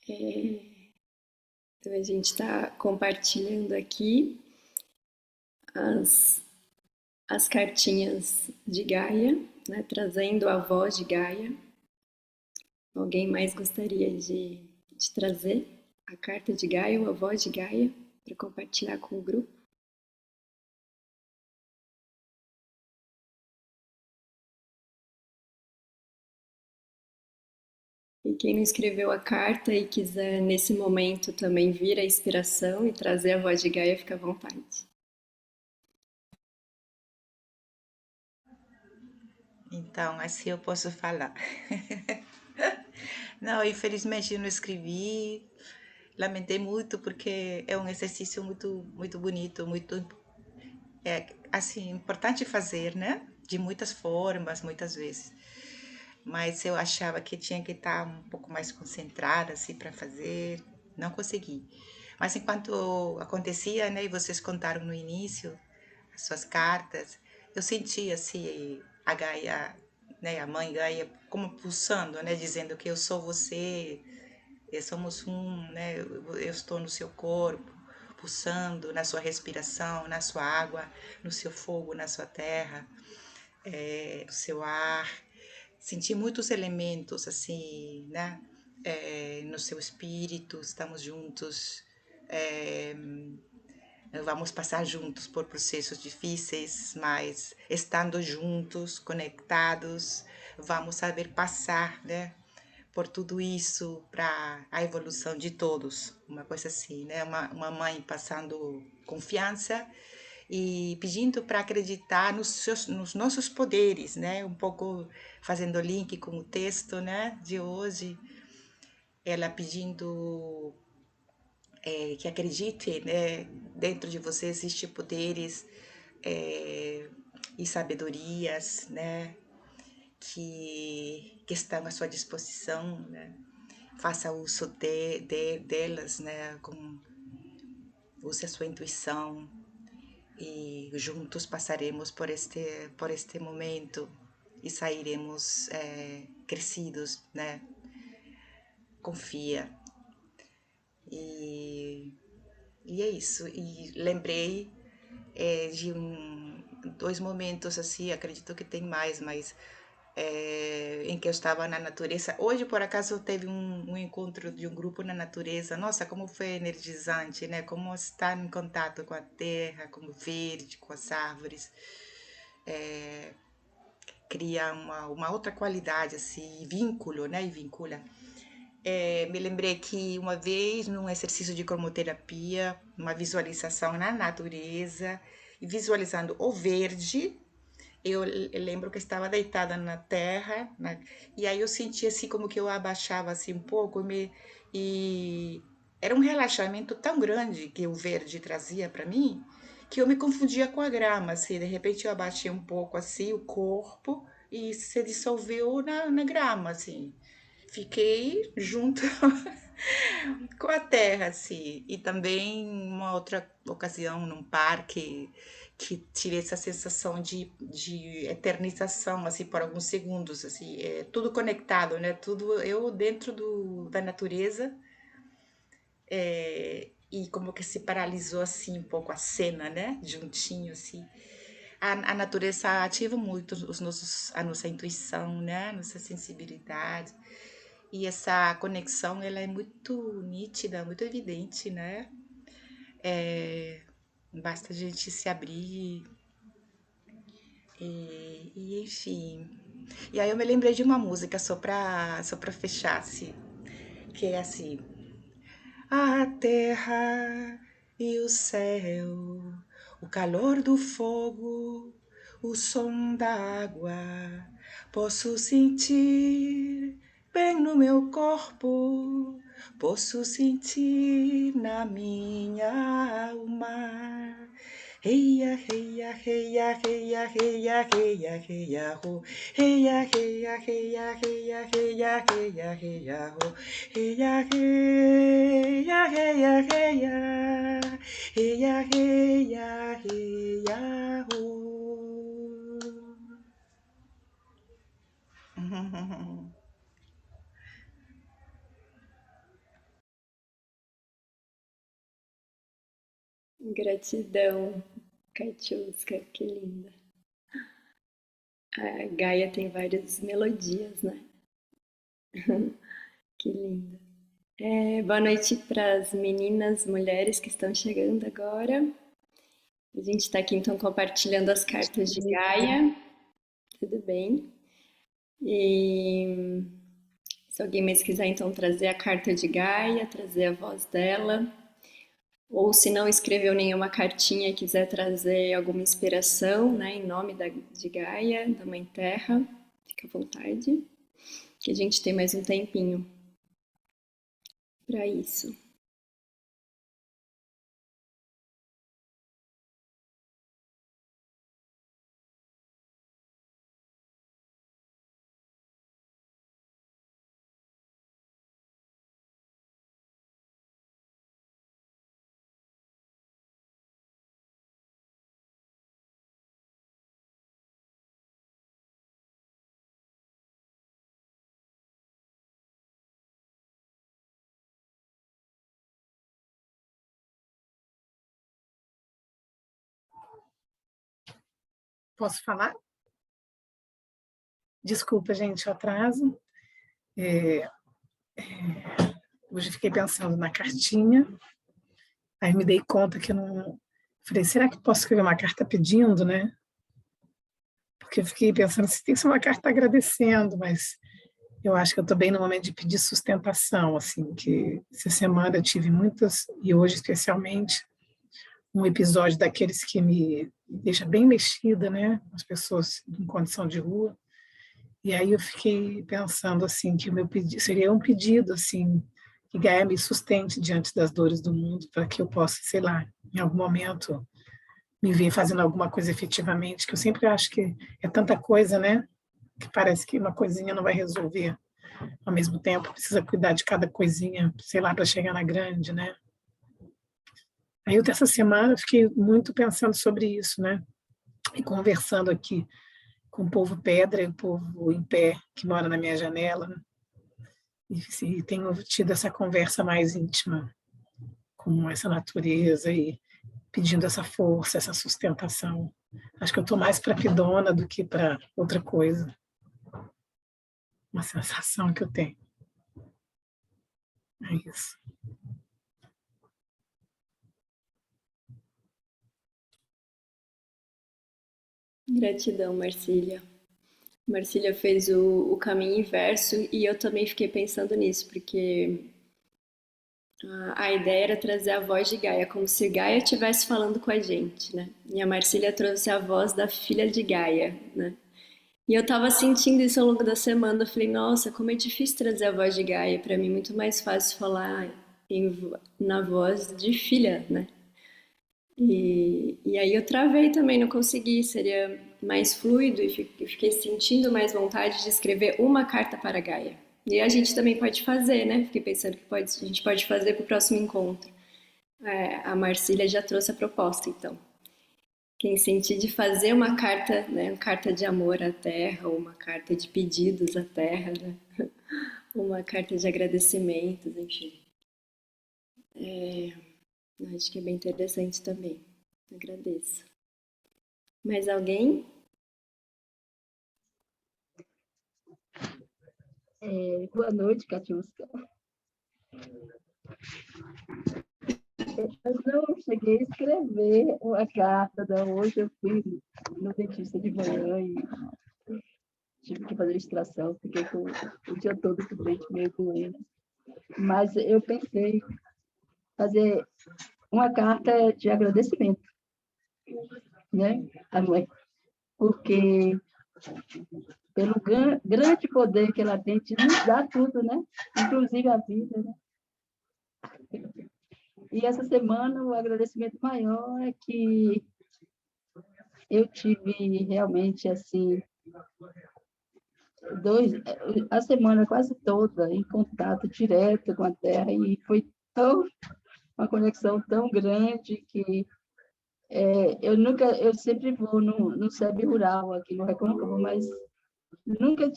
Então a gente está compartilhando aqui as, as cartinhas de Gaia, né, trazendo a voz de Gaia. Alguém mais gostaria de trazer a carta de Gaia ou a voz de Gaia para compartilhar com o grupo? E quem não escreveu a carta e quiser nesse momento também vir a inspiração e trazer a voz de Gaia, fica à vontade. Então, assim eu posso falar. Não, infelizmente eu não escrevi. Lamentei muito porque é um exercício muito bonito, muito assim importante fazer, né? De muitas formas, muitas vezes. Mas eu achava que tinha que estar um pouco mais concentrada assim para fazer. Não consegui. Mas enquanto acontecia, né? E vocês contaram no início as suas cartas, eu sentia assim a Gaia, né? A mãe Gaia como pulsando, né? Dizendo que eu sou você, somos um, né? Eu estou no seu corpo, pulsando na sua respiração, na sua água, no seu fogo, na sua terra, no seu ar. Senti muitos elementos assim, né? No seu espírito, estamos juntos. É, Vamos passar juntos por processos difíceis, mas estando juntos, conectados, vamos saber passar, né? Por tudo isso para a evolução de todos, uma coisa assim, né? Uma mãe passando confiança e pedindo para acreditar nos nossos poderes, né? Um pouco fazendo link com o texto, né? De hoje, ela pedindo que acredite, né? Dentro de você existem poderes é, e sabedorias, né? Que estão à sua disposição, né? Faça uso delas, né? Use a sua intuição e juntos passaremos por este momento e sairemos crescidos, né? Confia. E, e é isso. E lembrei dois momentos assim, acredito que tem mais, mas em que eu estava na natureza. Hoje, por acaso, teve um encontro de um grupo na natureza. Nossa, como foi energizante, né? Como estar em contato com a terra, com o verde, com as árvores. Cria uma outra qualidade, assim, vínculo, né? E vincula. Me lembrei que uma vez, num exercício de cromoterapia, uma visualização na natureza, e visualizando o verde, eu lembro que estava deitada na terra, e aí eu senti assim como que eu abaixava assim um pouco e era um relaxamento tão grande que o verde trazia para mim que eu me confundia com a grama, assim, de repente eu abaixei um pouco assim o corpo e se dissolveu na grama, assim. Fiquei junto com a terra, assim. E também uma outra ocasião num parque que tive essa sensação de eternização, assim, por alguns segundos, assim, tudo conectado, né? Tudo eu dentro da natureza e como que se paralisou assim um pouco a cena, né? Juntinho, assim. A natureza ativa muito a nossa intuição, né? A nossa sensibilidade. E essa conexão, ela é muito nítida, muito evidente, né? Basta a gente se abrir enfim. E aí eu me lembrei de uma música só pra fechar, assim, que é assim: a terra e o céu, o calor do fogo, o som da água, posso sentir bem no meu corpo, posso sentir na minha alma. Heia, heia, heia, heia, heia, heia, heia, ho. Heia, heia, heia, heia, heia, heia, heia, ho. Heia, heia, heia, heia. Heia, heia, heia, ho. Gratidão, Katiuska, que linda. A Gaia tem várias melodias, né? Que linda. Boa noite para as meninas, mulheres que estão chegando agora. A gente está aqui então compartilhando as cartas de Gaia. Tudo bem? E se alguém mais quiser então trazer a carta de Gaia, trazer a voz dela, ou se não escreveu nenhuma cartinha e quiser trazer alguma inspiração, né, em nome de Gaia, da Mãe Terra, fica à vontade, que a gente tem mais um tempinho para isso. Posso falar? Desculpa, gente, o atraso. Hoje fiquei pensando na cartinha, aí me dei conta que eu não... Falei, será que posso escrever uma carta pedindo, né? Porque eu fiquei pensando se tem que ser uma carta agradecendo, mas eu acho que eu estou bem no momento de pedir sustentação, assim, que essa semana eu tive muitas, e hoje especialmente, um episódio daqueles que me deixa bem mexida, né? As pessoas em condição de rua. E aí eu fiquei pensando assim que o meu pedido seria um pedido assim que Gaia me sustente diante das dores do mundo para que eu possa, sei lá, em algum momento me ver fazendo alguma coisa efetivamente, que eu sempre acho que é tanta coisa, né? Que parece que uma coisinha não vai resolver. Ao mesmo tempo, precisa cuidar de cada coisinha, sei lá, para chegar na grande, né? Aí eu, essa semana, fiquei muito pensando sobre isso, né? E conversando aqui com o povo pedra e o povo em pé que mora na minha janela, né? E tenho tido essa conversa mais íntima com essa natureza e pedindo essa força, essa sustentação. Acho que eu estou mais para pidona do que para outra coisa. Uma sensação que eu tenho. É isso. Gratidão, Marcília. Marcília fez o caminho inverso e eu também fiquei pensando nisso, porque a ideia era trazer a voz de Gaia, como se Gaia estivesse falando com a gente, né? E a Marcília trouxe a voz da filha de Gaia, né? E eu tava sentindo isso ao longo da semana. Eu falei, nossa, como é difícil trazer a voz de Gaia. Para mim, é muito mais fácil falar na voz de filha, né? E aí eu travei também, não consegui. Seria mais fluido e fiquei sentindo mais vontade de escrever uma carta para Gaia. E a gente também pode fazer, né? Fiquei pensando que a gente pode fazer para o próximo encontro. A Marcília já trouxe a proposta, então. Quem sentir de fazer uma carta, né, uma carta de amor à terra, ou uma carta de pedidos à terra, né, uma carta de agradecimentos, enfim. Acho que é bem interessante também. Agradeço. Mais alguém? Boa noite, Catiusca. Eu não cheguei a escrever uma carta, não. Hoje eu fui no dentista de manhã e tive que fazer extração, fiquei com o dia todo com o dente meio doendo. Mas eu pensei em fazer uma carta de agradecimento, né, à mãe, porque pelo grande poder que ela tem de nos dar tudo, né, inclusive a vida, né? E essa semana o agradecimento maior é que eu tive realmente assim a semana quase toda em contato direto com a Terra e foi uma conexão tão grande que eu sempre vou no SEB rural aqui no Recôncavo, mas nunca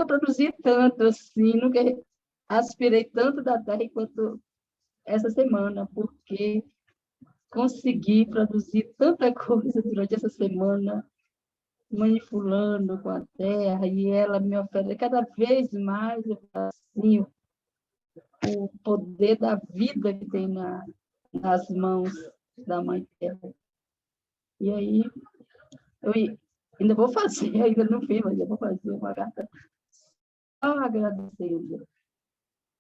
produzi tanto assim, nunca aspirei tanto da Terra quanto essa semana, porque consegui produzir tanta coisa durante essa semana, manipulando com a terra, e ela me oferece cada vez mais assim, o poder da vida que tem nas mãos da Mãe Terra. E aí, eu ainda vou fazer, ainda não fiz, mas eu vou fazer uma carta só agradecendo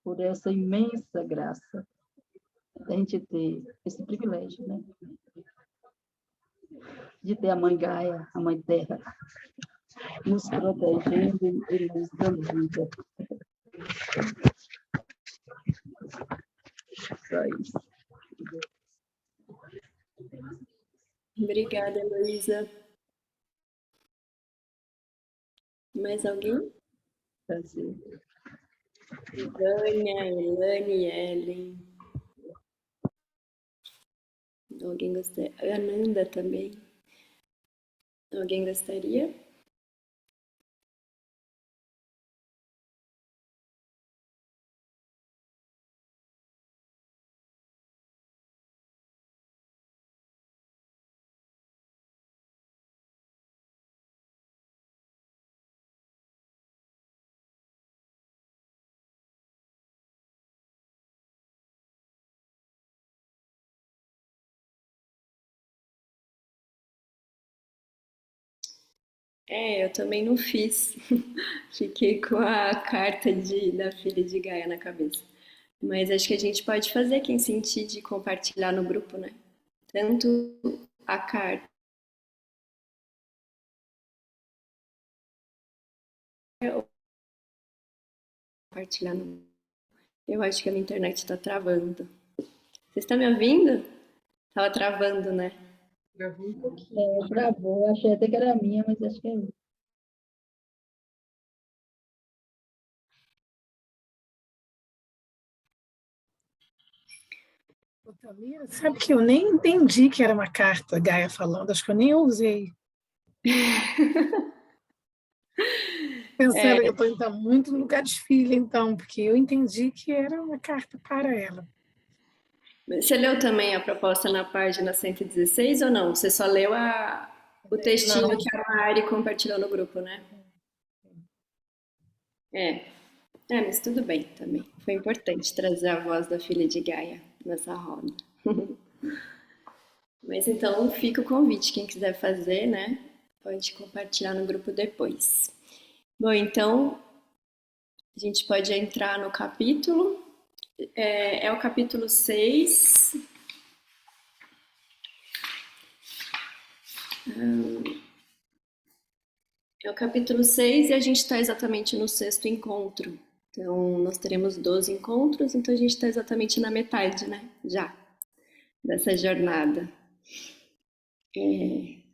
por essa imensa graça da gente ter esse privilégio, né? De ter a Mãe Gaia, a Mãe Terra, nos protegendo e nos dando vida. Só isso. Obrigada, Heloísa. Mais alguém? Prazer. Vânia, Elane, Ellen. Alguém gostaria? Ananda também. Alguém gostaria? Eu também não fiz. Fiquei com a carta da filha de Gaia na cabeça. Mas acho que a gente pode fazer quem sentir de compartilhar no grupo, né? Tanto a carta ou compartilhar no. Eu acho que a minha internet está travando. Vocês estão me ouvindo? Tava travando, né? Gravou um pouquinho. Travou, achei até que era minha, mas acho que é minha. Tamira, sabe que eu nem entendi que era uma carta Gaia falando, acho que eu nem usei. Pensando que eu estou então, muito no lugar de filha, então, porque eu entendi que era uma carta para ela. Você leu também a proposta na página 116 ou não? Você só leu o textinho que a Mari compartilhou no grupo, né? É. Mas tudo bem também. Foi importante trazer a voz da filha de Gaia nessa roda. Mas então fica o convite, quem quiser fazer, né? Pode compartilhar no grupo depois. Bom, então a gente pode entrar no capítulo. É o capítulo 6. É o capítulo 6 e a gente está exatamente no sexto encontro. Então, nós teremos 12 encontros, então a gente está exatamente na metade, né? Já, dessa jornada. E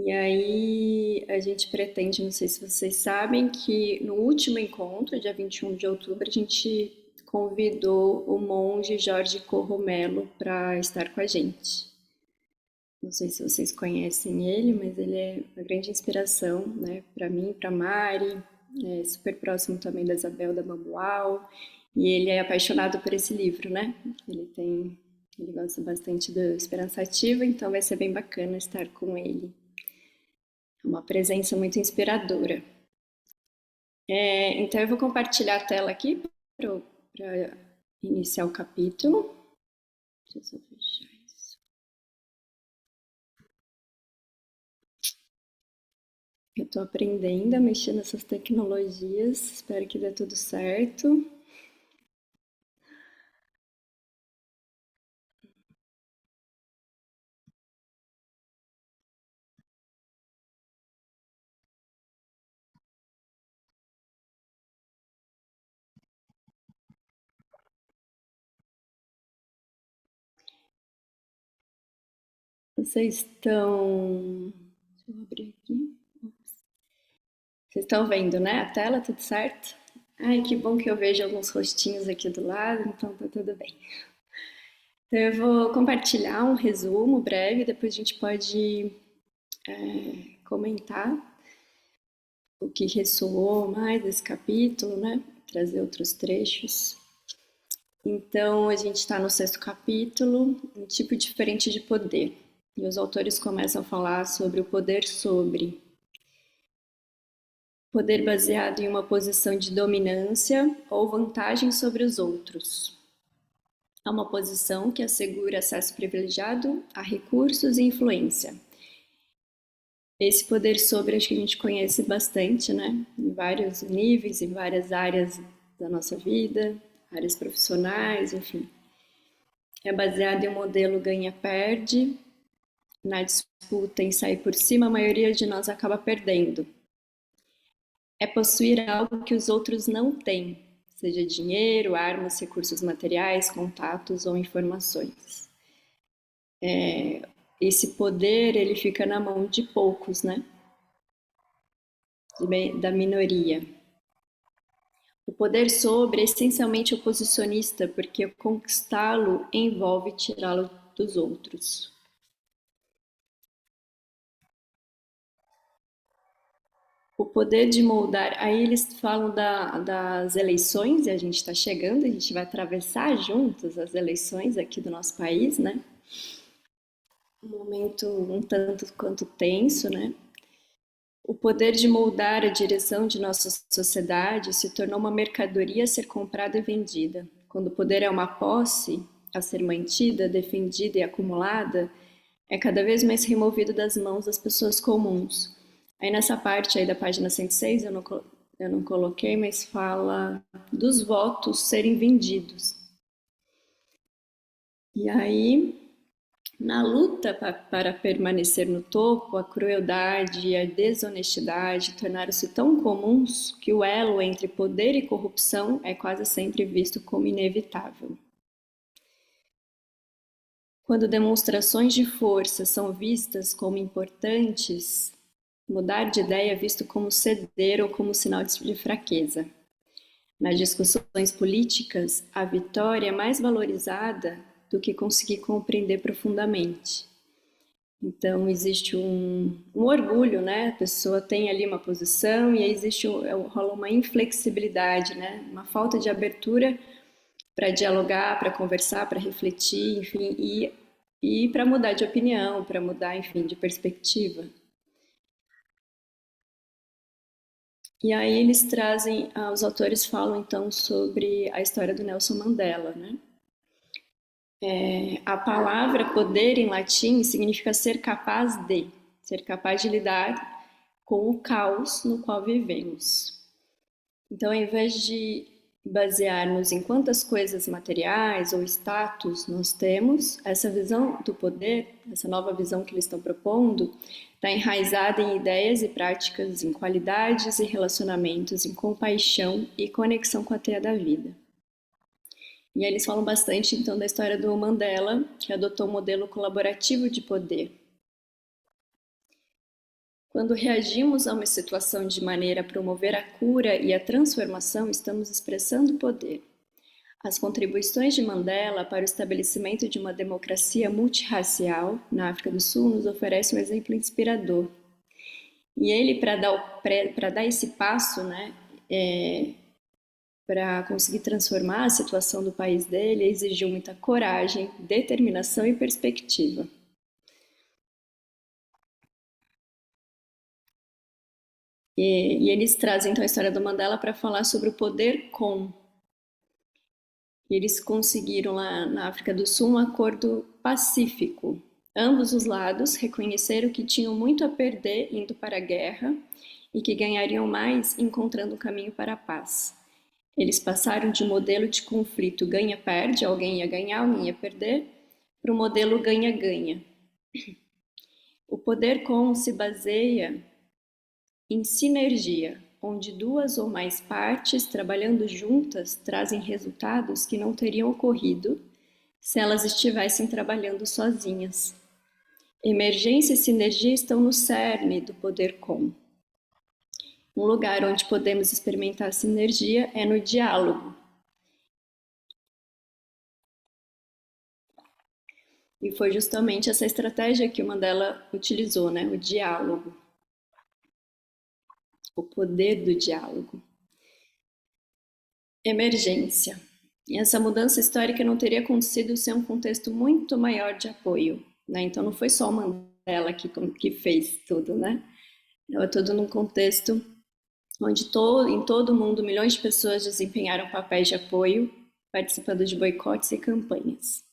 aí, a gente pretende, não sei se vocês sabem, que no último encontro, dia 21 de outubro, a gente convidou o monge Jorge Corromelo para estar com a gente. Não sei se vocês conhecem ele, mas ele é uma grande inspiração, né, para mim, para Mari, é super próximo também da Isabel da Bambual, e ele é apaixonado por esse livro, né? Ele gosta bastante do Esperança Ativa, então vai ser bem bacana estar com ele. Uma presença muito inspiradora. Então eu vou compartilhar a tela aqui para iniciar o capítulo. Deixa eu só fechar isso. Eu estou aprendendo a mexer nessas tecnologias, espero que dê tudo certo. Vocês estão. Deixa eu abrir aqui. Vocês estão vendo, né? A tela, tudo certo? Ai, que bom que eu vejo alguns rostinhos aqui do lado, então tá tudo bem. Então eu vou compartilhar um resumo breve, depois a gente pode comentar o que ressoou mais desse capítulo, né? Trazer outros trechos. Então, a gente está no 6º capítulo, um tipo diferente de poder. E os autores começam a falar sobre o poder sobre. Poder baseado em uma posição de dominância ou vantagem sobre os outros. É uma posição que assegura acesso privilegiado a recursos e influência. Esse poder sobre, acho que a gente conhece bastante, né? Em vários níveis, em várias áreas da nossa vida, áreas profissionais, enfim. É baseado em um modelo ganha-perde. Na disputa em sair por cima, a maioria de nós acaba perdendo. É possuir algo que os outros não têm, seja dinheiro, armas, recursos materiais, contatos ou informações. Esse poder, ele fica na mão de poucos, né? Da minoria. O poder sobre é essencialmente oposicionista, porque conquistá-lo envolve tirá-lo dos outros. O poder de moldar, aí eles falam das eleições, e a gente está chegando, a gente vai atravessar juntos as eleições aqui do nosso país, né? Um momento um tanto quanto tenso, né? O poder de moldar a direção de nossa sociedade se tornou uma mercadoria a ser comprada e vendida. Quando o poder é uma posse a ser mantida, defendida e acumulada, é cada vez mais removido das mãos das pessoas comuns. Aí nessa parte aí da página 106, eu não coloquei, mas fala dos votos serem vendidos. E aí, na luta para permanecer no topo, a crueldade e a desonestidade tornaram-se tão comuns que o elo entre poder e corrupção é quase sempre visto como inevitável. Quando demonstrações de força são vistas como importantes, mudar de ideia é visto como ceder ou como sinal de fraqueza. Nas discussões políticas, a vitória é mais valorizada do que conseguir compreender profundamente. Então, existe um orgulho, né? A pessoa tem ali uma posição e aí rola uma inflexibilidade, né? Uma falta de abertura para dialogar, para conversar, para refletir, enfim, e para mudar de opinião, para mudar, enfim, de perspectiva. E aí eles trazem, os autores falam então sobre a história do Nelson Mandela, né? A palavra poder em latim significa ser capaz de lidar com o caos no qual vivemos. Então, ao invés de basear-nos em quantas coisas materiais ou status nós temos, essa visão do poder, essa nova visão que eles estão propondo, está enraizada em ideias e práticas, em qualidades e relacionamentos, em compaixão e conexão com a teia da vida. E aí eles falam bastante, então, da história do Mandela, que adotou um modelo colaborativo de poder. Quando reagimos a uma situação de maneira a promover a cura e a transformação, estamos expressando poder. As contribuições de Mandela para o estabelecimento de uma democracia multirracial na África do Sul nos oferecem um exemplo inspirador. E ele, para dar esse passo, né, para conseguir transformar a situação do país dele, exigiu muita coragem, determinação e perspectiva. E eles trazem então a história do Mandela para falar sobre o poder com. Eles conseguiram lá na África do Sul um acordo pacífico. Ambos os lados reconheceram que tinham muito a perder indo para a guerra e que ganhariam mais encontrando um caminho para a paz. Eles passaram de um modelo de conflito ganha-perde, alguém ia ganhar, alguém ia perder, para um modelo ganha-ganha. O poder com se baseia em sinergia, onde duas ou mais partes trabalhando juntas trazem resultados que não teriam ocorrido se elas estivessem trabalhando sozinhas. Emergência e sinergia estão no cerne do poder com. Um lugar onde podemos experimentar sinergia é no diálogo. E foi justamente essa estratégia que o Mandela utilizou, né? O diálogo. O poder do diálogo. Emergência. E essa mudança histórica não teria acontecido sem um contexto muito maior de apoio, né? Então não foi só o Mandela que fez tudo, né? Estava tudo num contexto onde em todo o mundo milhões de pessoas desempenharam papéis de apoio, participando de boicotes e campanhas.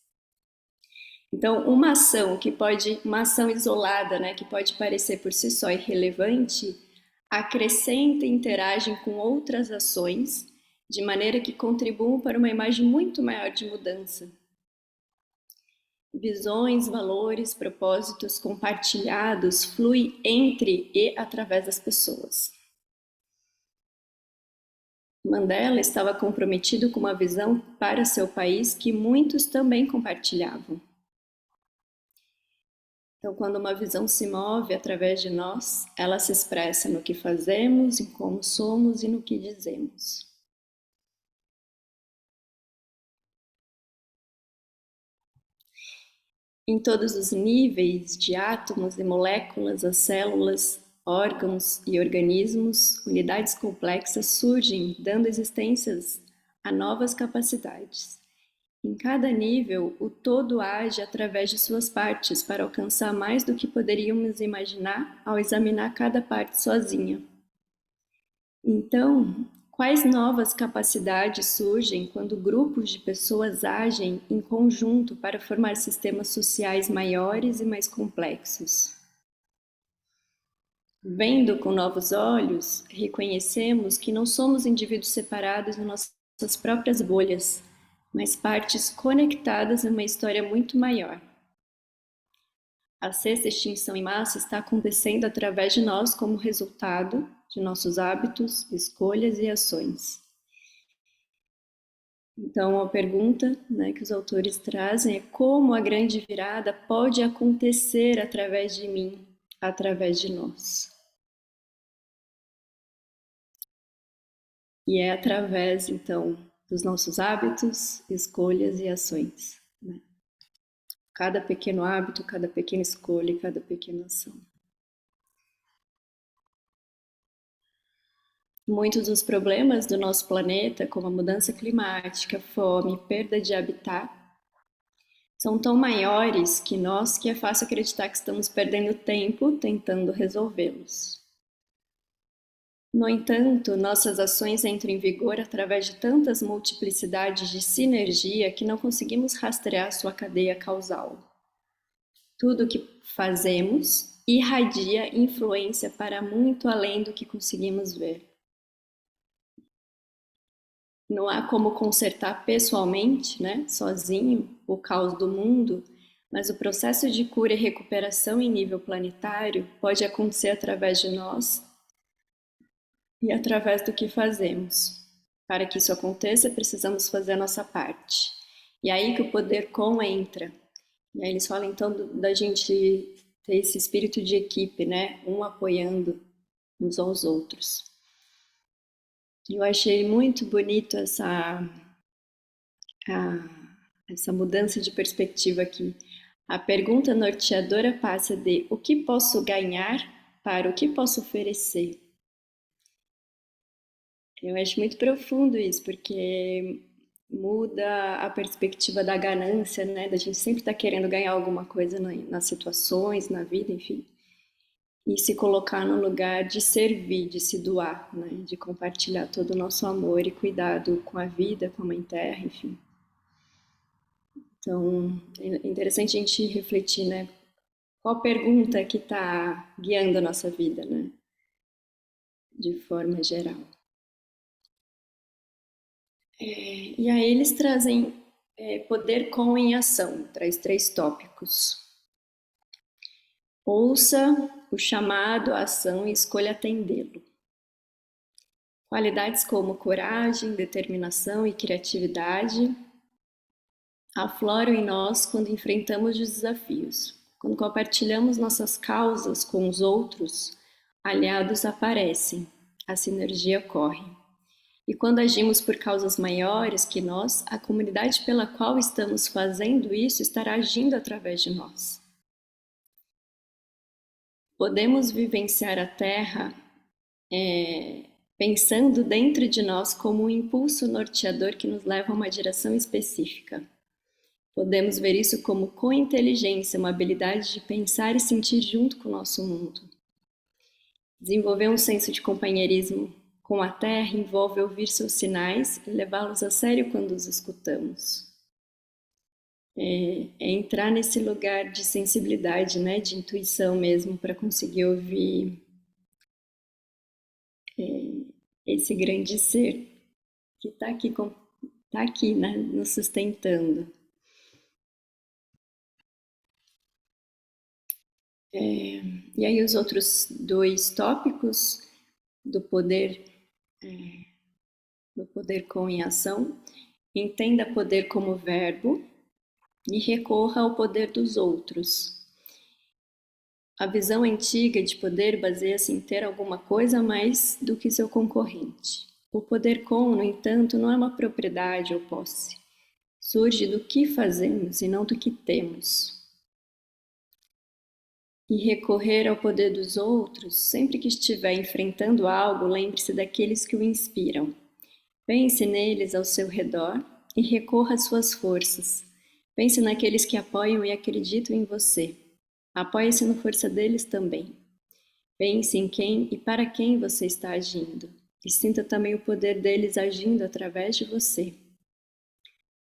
Então, uma ação isolada, né, que pode parecer por si só irrelevante, acrescenta e interage com outras ações, de maneira que contribuam para uma imagem muito maior de mudança. Visões, valores, propósitos compartilhados fluem entre e através das pessoas. Mandela estava comprometido com uma visão para seu país que muitos também compartilhavam. Então, quando uma visão se move através de nós, ela se expressa no que fazemos, em como somos e no que dizemos. Em todos os níveis de átomos e moléculas, as células, órgãos e organismos, unidades complexas surgem, dando existências a novas capacidades. Em cada nível, o todo age através de suas partes para alcançar mais do que poderíamos imaginar ao examinar cada parte sozinha. Então, quais novas capacidades surgem quando grupos de pessoas agem em conjunto para formar sistemas sociais maiores e mais complexos? Vendo com novos olhos, reconhecemos que não somos indivíduos separados em nossas próprias bolhas, mas partes conectadas em uma história muito maior. A sexta extinção em massa está acontecendo através de nós como resultado de nossos hábitos, escolhas e ações. Então, a pergunta, né, que os autores trazem é como a grande virada pode acontecer através de mim, através de nós. E é através, então, dos nossos hábitos, escolhas e ações, né? Cada pequeno hábito, cada pequena escolha e cada pequena ação. Muitos dos problemas do nosso planeta, como a mudança climática, fome, perda de habitat, são tão maiores que é fácil acreditar que estamos perdendo tempo tentando resolvê-los. No entanto, nossas ações entram em vigor através de tantas multiplicidades de sinergia que não conseguimos rastrear sua cadeia causal. Tudo o que fazemos irradia influência para muito além do que conseguimos ver. Não há como consertar pessoalmente, né, sozinho, o caos do mundo, mas o processo de cura e recuperação em nível planetário pode acontecer através de nós e através do que fazemos. Para que isso aconteça, precisamos fazer a nossa parte. E é aí que o poder com entra. E aí eles falam então da gente ter esse espírito de equipe, né? Um apoiando uns aos outros. Eu achei muito bonito essa mudança de perspectiva aqui. A pergunta norteadora passa de o que posso ganhar para o que posso oferecer. Eu acho muito profundo isso, porque muda a perspectiva da ganância, né? Da gente sempre estar querendo ganhar alguma coisa nas situações, na vida, enfim. E se colocar no lugar de servir, de se doar, né? De compartilhar todo o nosso amor e cuidado com a vida, com a Mãe Terra, enfim. Então, é interessante a gente refletir, né? Qual pergunta que está guiando a nossa vida, né? De forma geral. E aí eles trazem poder com em ação, traz 3 tópicos. Ouça o chamado à ação e escolha atendê-lo. Qualidades como coragem, determinação e criatividade afloram em nós quando enfrentamos os desafios. Quando compartilhamos nossas causas com os outros, aliados aparecem, a sinergia ocorre. E quando agimos por causas maiores que nós, a comunidade pela qual estamos fazendo isso estará agindo através de nós. Podemos vivenciar a Terra pensando dentro de nós como um impulso norteador que nos leva a uma direção específica. Podemos ver isso como cointeligência, uma habilidade de pensar e sentir junto com o nosso mundo. Desenvolver um senso de companheirismo com a Terra envolve ouvir seus sinais e levá-los a sério quando os escutamos. É entrar nesse lugar de sensibilidade, né, de intuição mesmo, para conseguir ouvir esse grande ser que está aqui, né, nos sustentando. E aí os outros 2 tópicos do poder com em ação: entenda poder como verbo e recorra ao poder dos outros. A visão antiga de poder baseia-se em ter alguma coisa a mais do que seu concorrente. O poder com, no entanto, não é uma propriedade ou posse. Surge do que fazemos e não do que temos. E recorrer ao poder dos outros, sempre que estiver enfrentando algo, lembre-se daqueles que o inspiram. Pense neles ao seu redor e recorra às suas forças. Pense naqueles que apoiam e acreditam em você. Apoie-se na força deles também. Pense em quem e para quem você está agindo. E sinta também o poder deles agindo através de você.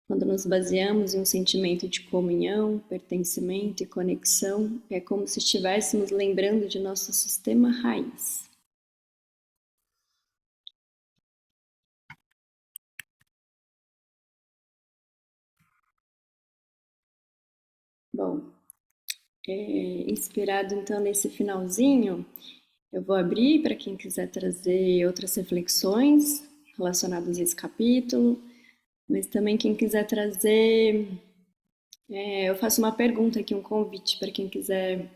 Quando nos baseamos em um sentimento de comunhão, pertencimento e conexão, é como se estivéssemos lembrando de nosso sistema raiz. Bom, inspirado então nesse finalzinho, eu vou abrir para quem quiser trazer outras reflexões relacionadas a esse capítulo, mas também quem quiser trazer, eu faço uma pergunta aqui, um convite para quem quiser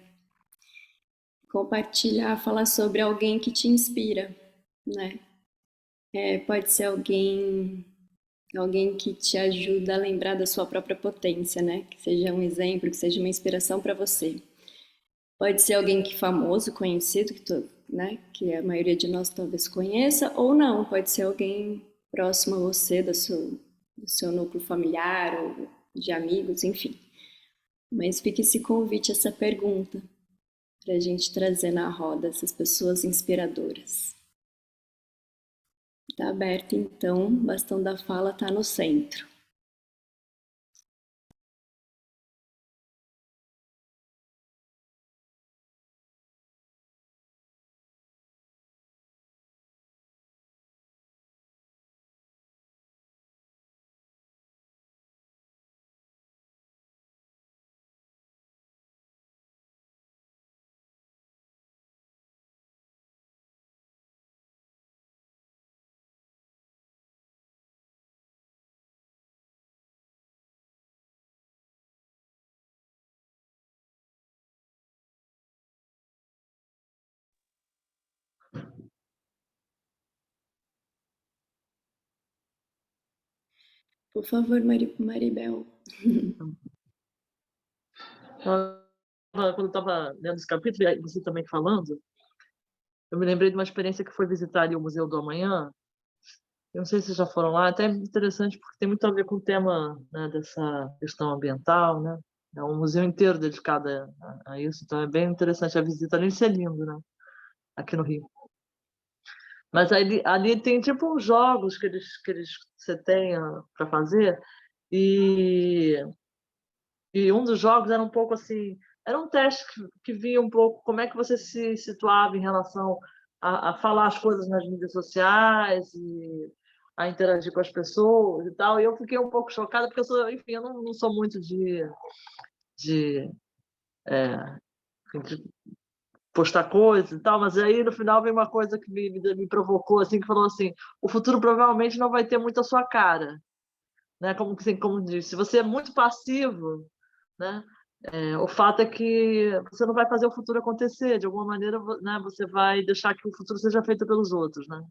compartilhar, falar sobre alguém que te inspira, né? Pode ser alguém que te ajuda a lembrar da sua própria potência, né? Que seja um exemplo, que seja uma inspiração para você. Pode ser alguém que famoso, conhecido, né? Que a maioria de nós talvez conheça, ou não, pode ser alguém próximo a você, do seu núcleo familiar, ou de amigos, enfim. Mas fica esse convite, essa pergunta, para a gente trazer na roda essas pessoas inspiradoras. Está aberto, então, o bastão da fala está no centro. Por favor, Maribel. Quando eu estava lendo esse capítulo, e você também falando, eu me lembrei de uma experiência que foi visitar ali o Museu do Amanhã. Eu não sei se vocês já foram lá, até é interessante porque tem muito a ver com o tema, né, dessa questão ambiental, né? É um museu inteiro dedicado a isso, então é bem interessante a visita, além de ser lindo, né? Aqui no Rio. Mas ali tem tipo uns jogos que você tem para fazer, e um dos jogos era um pouco assim, era um teste que via um pouco como é que você se situava em relação a falar as coisas nas mídias sociais e a interagir com as pessoas e tal. E eu fiquei um pouco chocada, porque eu não sou muito de, de postar coisas e tal, mas aí no final veio uma coisa que me provocou, assim, que falou assim: o futuro provavelmente não vai ter muito a sua cara, né? Como disse, se você é muito passivo, né? O fato é que você não vai fazer o futuro acontecer, de alguma maneira, né? Você vai deixar que o futuro seja feito pelos outros, né?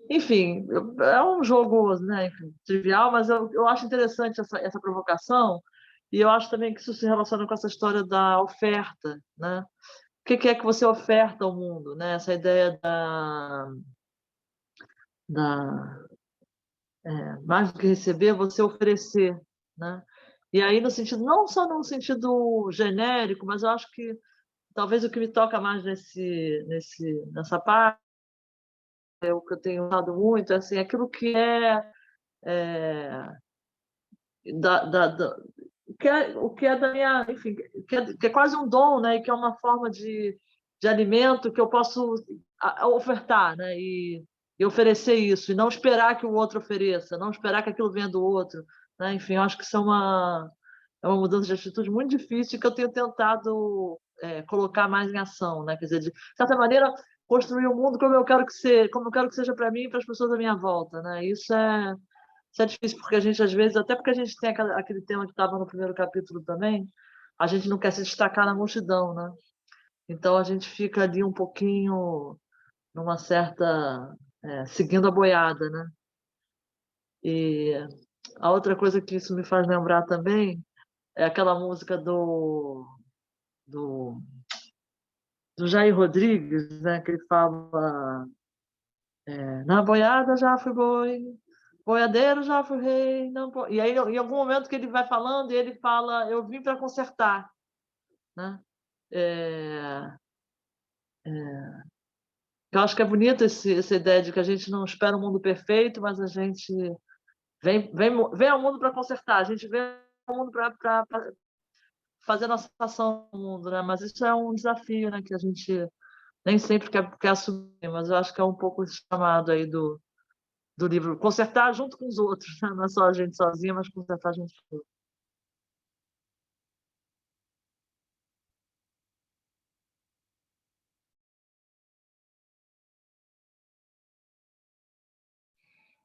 Enfim, é um jogo, né, enfim, trivial, mas eu acho interessante essa provocação, e eu acho também que isso se relaciona com essa história da oferta, né? que é que você oferta ao mundo, né? Essa ideia mais do que receber, você oferecer, né? E aí no sentido, não só no sentido genérico, mas eu acho que talvez o que me toca mais nessa parte, é o que eu tenho usado muito, assim, aquilo que é o que é da minha, enfim, que é quase um dom, né? E que é uma forma de alimento que eu posso ofertar, né? E oferecer isso, e não esperar que o outro ofereça, não esperar que aquilo venha do outro, né? Enfim, eu acho que isso é uma mudança de atitude muito difícil que eu tenho tentado colocar mais em ação, né? Quer dizer, de certa maneira, construir o mundo como eu quero que seja para mim e para as pessoas à minha volta, né? Isso é difícil, porque a gente, às vezes, até porque a gente tem aquele tema que estava no primeiro capítulo também, a gente não quer se destacar na multidão, né? Então, a gente fica ali um pouquinho numa certa... seguindo a boiada, né? E a outra coisa que isso me faz lembrar também é aquela música do, do Jair Rodrigues, né? Que ele fala... na boiada já fui boi, boiadeiro já fui rei. Não... E aí, em algum momento que ele vai falando, ele fala, eu vim para consertar, né? Eu acho que é bonita essa ideia de que a gente não espera um mundo perfeito, mas a gente vem ao mundo para consertar, a gente vem ao mundo para fazer nossa ação no mundo, né? Mas isso é um desafio, né? Que a gente nem sempre quer assumir, mas eu acho que é um pouco esse chamado aí do livro, consertar junto com os outros, né? Não é só a gente sozinha, mas consertar junto com os outros.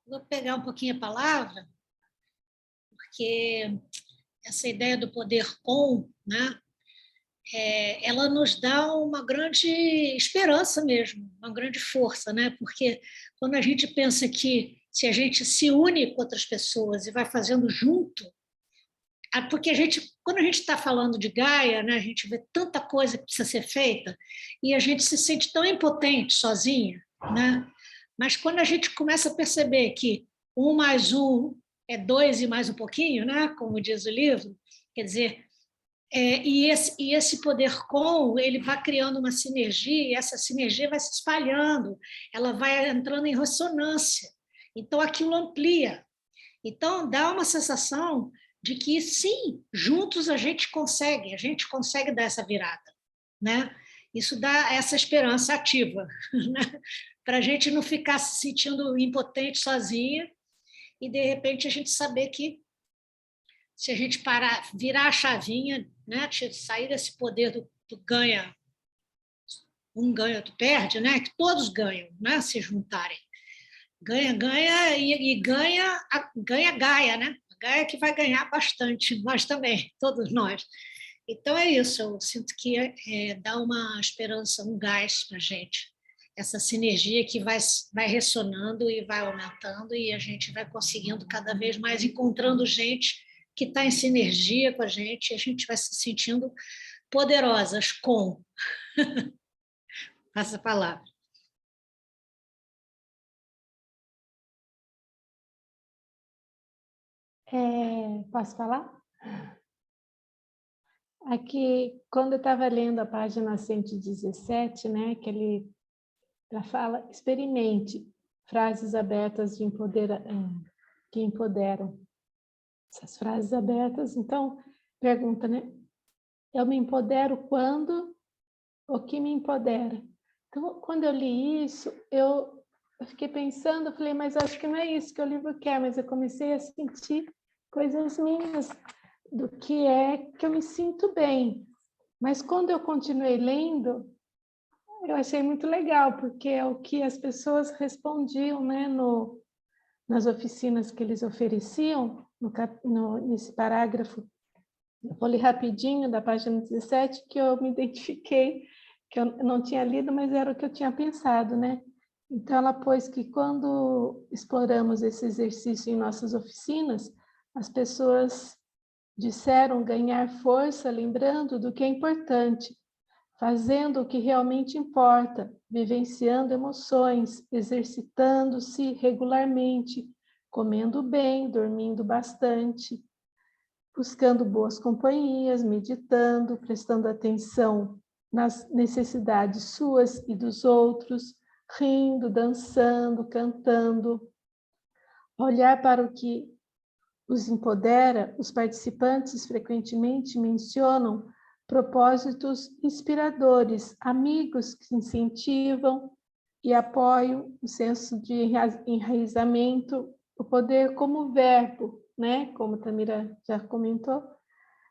Vou pegar um pouquinho a palavra, porque essa ideia do poder com, né, ela nos dá uma grande esperança mesmo, uma grande força, né? Porque quando a gente pensa que se a gente se une com outras pessoas e vai fazendo junto, porque quando a gente está falando de Gaia, né, a gente vê tanta coisa que precisa ser feita e a gente se sente tão impotente sozinha, né? Mas quando a gente começa a perceber que 1 mais 1 é 2 e mais um pouquinho, né? Como diz o livro, quer dizer, e esse poder com, ele vai criando uma sinergia, e essa sinergia vai se espalhando, ela vai entrando em ressonância. Então, aquilo amplia. Então, dá uma sensação de que, sim, juntos a gente consegue dar essa virada, né? Isso dá essa esperança ativa, né? Para a gente não ficar se sentindo impotente sozinha e, de repente, a gente saber que se a gente parar, virar a chavinha, né? Sair desse poder do ganha, um ganha, outro perde, né? Que todos ganham, né? Se juntarem. Ganha e ganha Gaia, né? A Gaia que vai ganhar bastante, nós também, todos nós. Então é isso, eu sinto que dá uma esperança, um gás para a gente. Essa sinergia que vai ressonando e vai aumentando e a gente vai conseguindo cada vez mais encontrando gente que está em sinergia com a gente e a gente vai se sentindo poderosas com essa palavra. Posso falar? Aqui, quando eu estava lendo a página 117, né, ela fala, experimente frases abertas que empoderam. Essas frases abertas, então, pergunta, né? Eu me empodero quando? O que me empodera? Então, quando eu li isso, eu fiquei pensando, eu falei, mas acho que não é isso que o livro quer, mas eu comecei a sentir coisas minhas, do que é que eu me sinto bem. Mas quando eu continuei lendo, eu achei muito legal, porque é o que as pessoas respondiam, né, nas oficinas que eles ofereciam, nesse parágrafo. Eu vou ler rapidinho da página 17, que eu me identifiquei, que eu não tinha lido, mas era o que eu tinha pensado, né? Então, ela pôs que quando exploramos esse exercício em nossas oficinas, as pessoas disseram ganhar força, lembrando do que é importante, fazendo o que realmente importa, vivenciando emoções, exercitando-se regularmente, comendo bem, dormindo bastante, buscando boas companhias, meditando, prestando atenção nas necessidades suas e dos outros, rindo, dançando, cantando. Olhar para o que os empodera, os participantes frequentemente mencionam propósitos inspiradores, amigos que incentivam e apoiam o senso de enraizamento, o poder como verbo, né? Como a Tamira já comentou,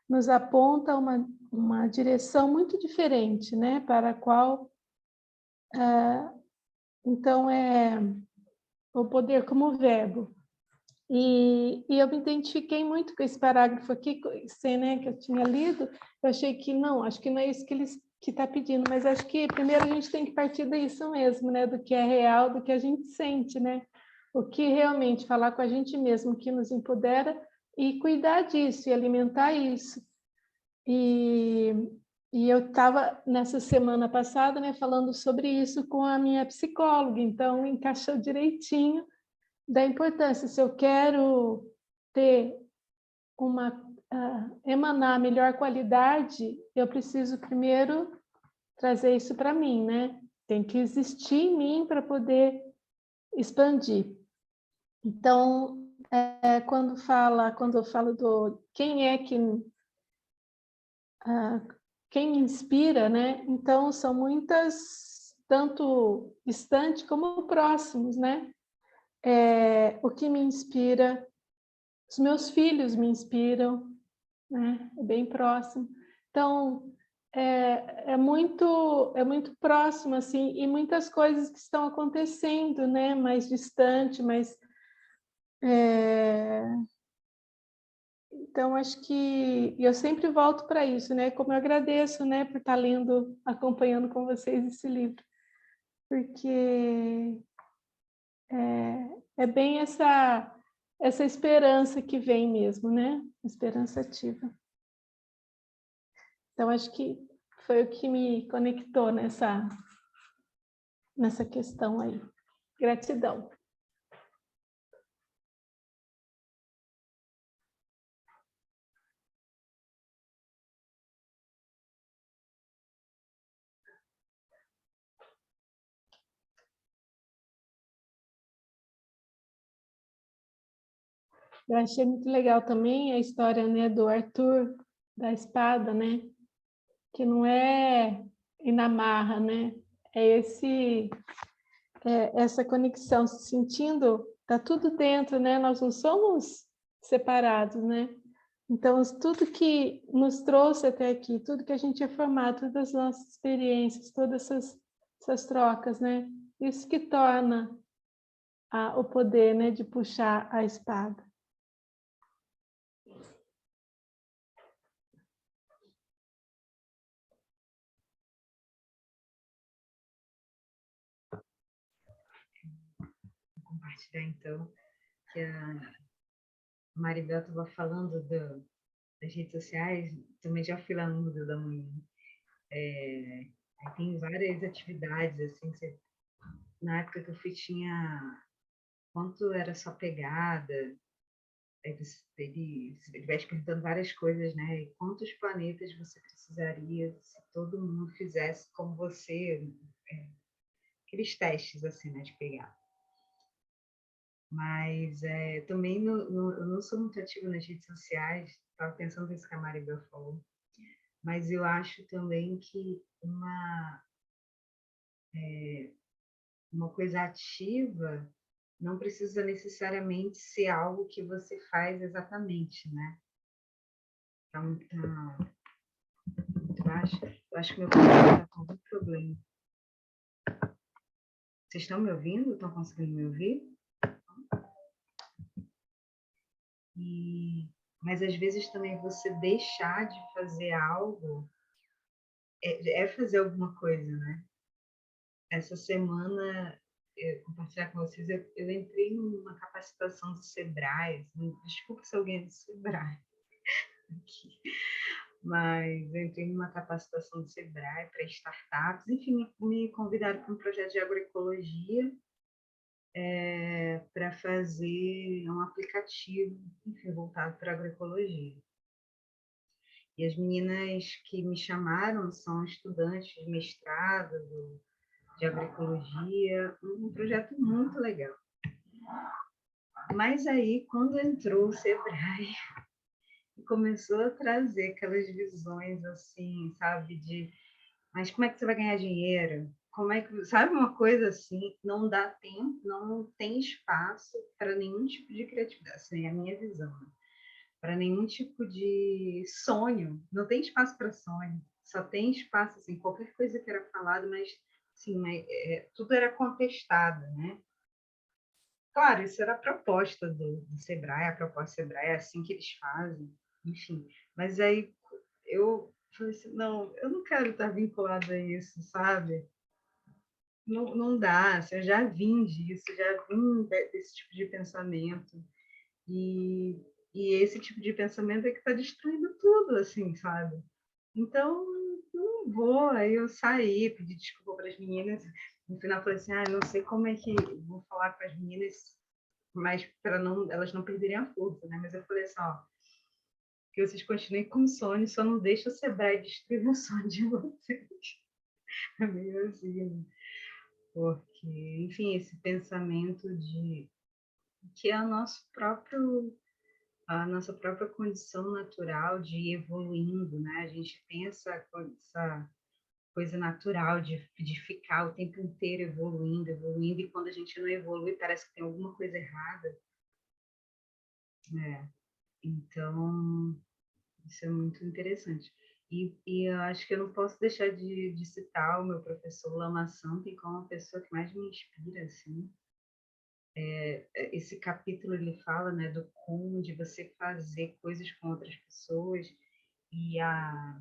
nos aponta uma direção muito diferente, né? Para a qual, então, é o poder como verbo. E eu me identifiquei muito com esse parágrafo aqui, né, que eu tinha lido. Eu achei que não, acho que não é isso que ele está pedindo, mas acho que primeiro a gente tem que partir disso mesmo, né, do que é real, do que a gente sente, né, o que realmente falar com a gente mesmo, o que nos empodera, e cuidar disso, e alimentar isso. E eu estava, nessa semana passada, né, falando sobre isso com a minha psicóloga, então encaixou direitinho da importância. Se eu quero ter emanar melhor qualidade, eu preciso primeiro trazer isso para mim, né? Tem que existir em mim para poder expandir. Então, quando eu falo do quem é que quem me inspira, né? Então são muitas, tanto distantes como próximos, né? O que me inspira, os meus filhos me inspiram, né? É bem próximo. Então, é muito próximo, assim, e muitas coisas que estão acontecendo, né? Mais distante, mas... Então, acho que eu sempre volto para isso, né? Como eu agradeço, né, por estar lendo, acompanhando com vocês esse livro, porque é bem essa esperança que vem mesmo, né? Esperança ativa. Então, acho que foi o que me conectou nessa questão aí. Gratidão. Eu achei muito legal também a história, né, do Arthur, da espada, né? Que não é inamarra, né? Essa conexão, se sentindo, tá tudo dentro, né? Nós não somos separados, né? Então, tudo que nos trouxe até aqui, tudo que a gente é formado, todas as nossas experiências, todas essas trocas, né? Isso que torna o poder, né, de puxar a espada. Vou compartilhar, então, que a Maribel estava falando das redes sociais, também já fui lá no Museu da Manhã. Aí tem várias atividades, assim, na época que eu fui tinha quanto era sua pegada, aí ele vai te perguntando várias coisas, né? E quantos planetas você precisaria se todo mundo fizesse como você, aqueles testes, assim, né, de pegar. Mas também eu não sou muito ativa nas redes sociais, estava pensando nisso que a Maribel falou, mas eu acho também que uma coisa ativa não precisa necessariamente ser algo que você faz exatamente, né? Tá muito baixo. Eu acho que meu computador está com algum problema. Vocês estão me ouvindo? Estão conseguindo me ouvir? Mas às vezes também você deixar de fazer algo é fazer alguma coisa, né? Essa semana, compartilhar com vocês, eu entrei numa capacitação do Sebrae, desculpa se alguém é do Sebrae aqui, mas eu entrei numa capacitação do Sebrae para startups, enfim, me convidaram para um projeto de agroecologia, para fazer um aplicativo, enfim, voltado para agroecologia. E as meninas que me chamaram são estudantes de mestrado de agroecologia, um projeto muito legal. Mas aí, quando entrou o Sebrae, começou a trazer aquelas visões assim, sabe, mas como é que você vai ganhar dinheiro? Como é que, sabe, uma coisa assim, não dá tempo, não tem espaço para nenhum tipo de criatividade, assim, é a minha visão, né? Para nenhum tipo de sonho, não tem espaço para sonho, só tem espaço, assim, qualquer coisa que era falado, mas, assim, tudo era contestado, né? Claro, isso era a proposta do Sebrae, a proposta do Sebrae é assim que eles fazem, enfim. Mas aí eu falei assim, não, eu não quero estar vinculada a isso, sabe? Não, não dá, assim, eu já vim disso, já vim desse tipo de pensamento. E, e esse tipo de pensamento é que está destruindo tudo, assim, sabe? Então, não vou. Aí eu saí, pedi desculpa para as meninas. No final, falei assim, não sei como é que vou falar com as meninas, mas para não elas não perderem a força, né? Mas eu falei assim, que vocês continuem com o sonho, só não deixa o Sebrae destruir o sonho de vocês. É meio assim, né? Porque, enfim, esse pensamento de que é a nossa própria condição natural de ir evoluindo, né? A gente tem essa coisa natural de ficar o tempo inteiro evoluindo, e quando a gente não evolui, parece que tem alguma coisa errada, né? Então, isso é muito interessante. E eu acho que eu não posso deixar de citar o meu professor Lama Santen como a pessoa que mais me inspira, assim. Esse capítulo ele fala, né, do como de você fazer coisas com outras pessoas, e a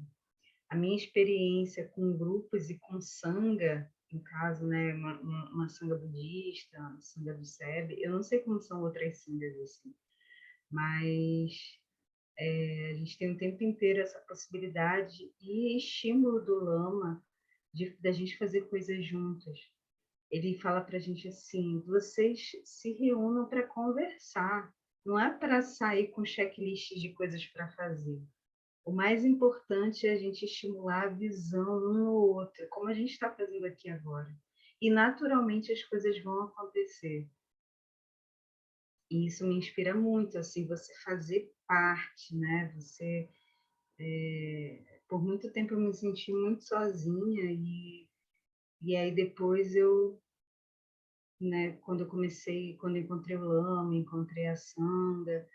minha experiência com grupos e com sanga, no caso, né, uma sanga budista, uma sanga do SEB, eu não sei como são outras sangas assim, mas a gente tem o tempo inteiro essa possibilidade e estímulo do Lama da gente fazer coisas juntas. Ele fala para a gente assim, vocês se reúnam para conversar, não é para sair com checklist de coisas para fazer. O mais importante é a gente estimular a visão um no outro, como a gente está fazendo aqui agora. E, naturalmente, as coisas vão acontecer. E isso me inspira muito, assim, você fazer parte, né? Por muito tempo eu me senti muito sozinha e aí depois né, quando eu encontrei o Lama, encontrei a Sanga,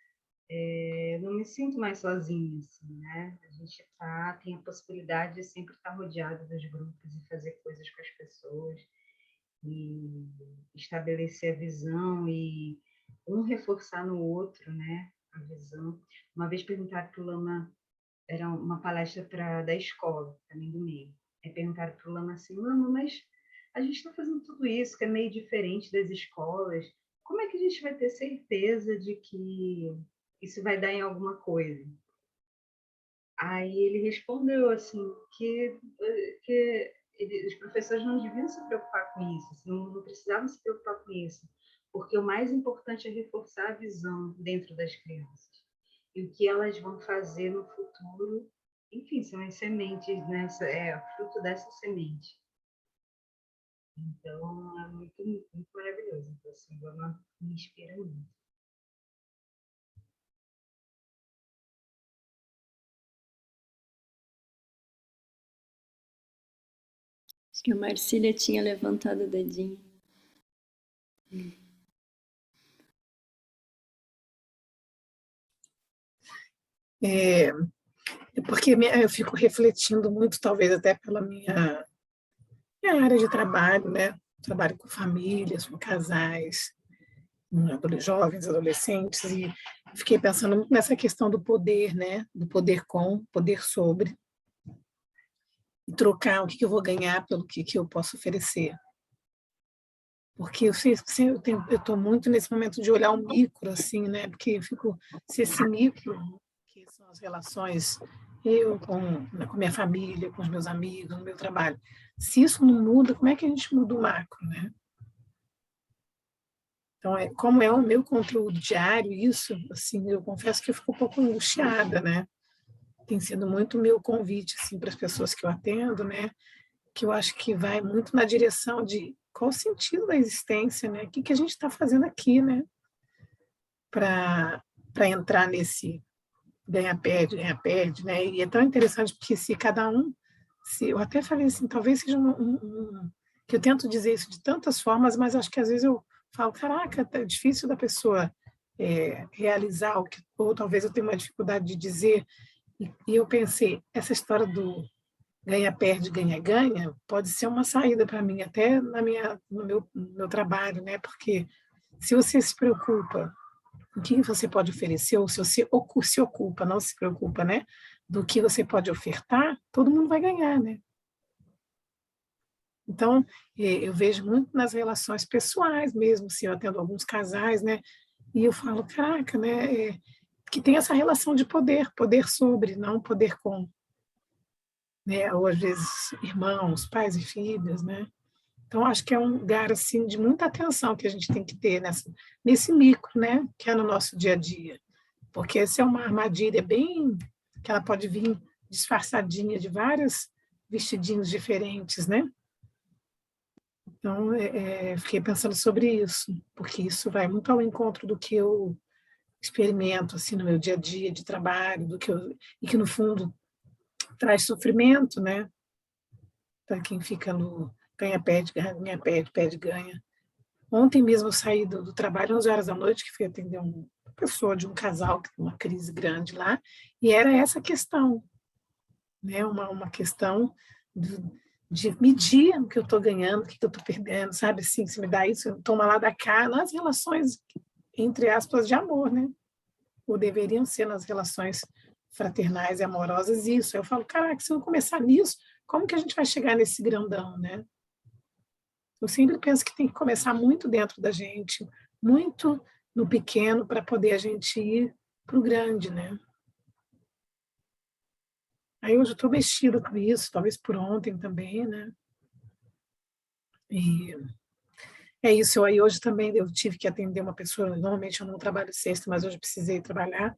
eu não me sinto mais sozinha, assim, né? A gente tem a possibilidade de sempre estar rodeado dos grupos e fazer coisas com as pessoas e estabelecer a visão e um reforçar no outro, né? A visão. Uma vez perguntaram para o Lama, era uma palestra da escola, também do meio. Aí perguntaram para o Lama assim, Lama, mas a gente está fazendo tudo isso, que é meio diferente das escolas. Como é que a gente vai ter certeza de que isso vai dar em alguma coisa? Aí ele respondeu assim que os professores não deviam se preocupar com isso, assim, não precisavam se preocupar com isso, porque o mais importante é reforçar a visão dentro das crianças. E o que elas vão fazer no futuro, enfim, são as sementes, né? É o fruto dessa semente. Então, é muito, muito maravilhoso. Então, assim, me inspira muito. Acho que a Marcília tinha levantado o dedinho. Porque eu fico refletindo muito, talvez até pela minha área de trabalho, né? Trabalho com famílias, com casais, jovens, adolescentes, e fiquei pensando muito nessa questão do poder, né? Do poder com, poder sobre, e trocar o que eu vou ganhar pelo que eu posso oferecer. Porque eu estou muito nesse momento de olhar o micro, assim, né? Porque eu fico, se esse micro, que são as relações eu com minha família, com os meus amigos, no meu trabalho. Se isso não muda, como é que a gente muda o macro, né? Então, como é o meu conteúdo diário, isso, assim, eu confesso que eu fico um pouco angustiada, né? Tem sido muito o meu convite, assim, para as pessoas que eu atendo, né? Que eu acho que vai muito na direção de qual o sentido da existência, né? O que a gente está fazendo aqui, né? Para entrar nesse ganha, perde, né? E é tão interessante porque se cada um, se eu até falei assim, talvez seja que eu tento dizer isso de tantas formas, mas acho que às vezes eu falo, caraca, é difícil da pessoa realizar o que, ou talvez eu tenha uma dificuldade de dizer. E eu pensei, essa história do ganha, perde, ganha, ganha, pode ser uma saída para mim, até no meu trabalho, né? Porque se você se preocupa o que você pode oferecer, ou se você se ocupa, não se preocupa, né, do que você pode ofertar, todo mundo vai ganhar, né? Então, eu vejo muito nas relações pessoais mesmo, se eu atendo alguns casais, né, e eu falo, caraca, né, que tem essa relação de poder, poder sobre, não poder com, né, ou às vezes irmãos, pais e filhos, né? Então, acho que é um lugar assim de muita atenção que a gente tem que ter nesse micro, né, que é no nosso dia a dia. Porque essa é uma armadilha bem que ela pode vir disfarçadinha de vários vestidinhos diferentes, né? Então, fiquei pensando sobre isso, porque isso vai muito ao encontro do que eu experimento assim no meu dia a dia de trabalho, e que no fundo traz sofrimento, né? Para quem fica no ganha perde, ganha perde, perde ganha. Ontem mesmo eu saí do trabalho 11 horas da noite, que fui atender uma pessoa de um casal que tem uma crise grande lá, e era essa questão, né? Uma questão de medir o que eu estou ganhando, o que eu estou perdendo, sabe? Assim, se me dá isso, toma lá da cá, nas relações, entre aspas, de amor, né? Ou deveriam ser nas relações fraternais e amorosas isso. Eu falo, caraca, se eu começar nisso, como que a gente vai chegar nesse grandão, né? Eu sempre penso que tem que começar muito dentro da gente, muito no pequeno, para poder a gente ir para o grande, né? Aí hoje eu estou mexida com isso, talvez por ontem também, né? E é isso. Aí hoje também eu tive que atender uma pessoa. Normalmente eu não trabalho sexta, mas hoje precisei trabalhar.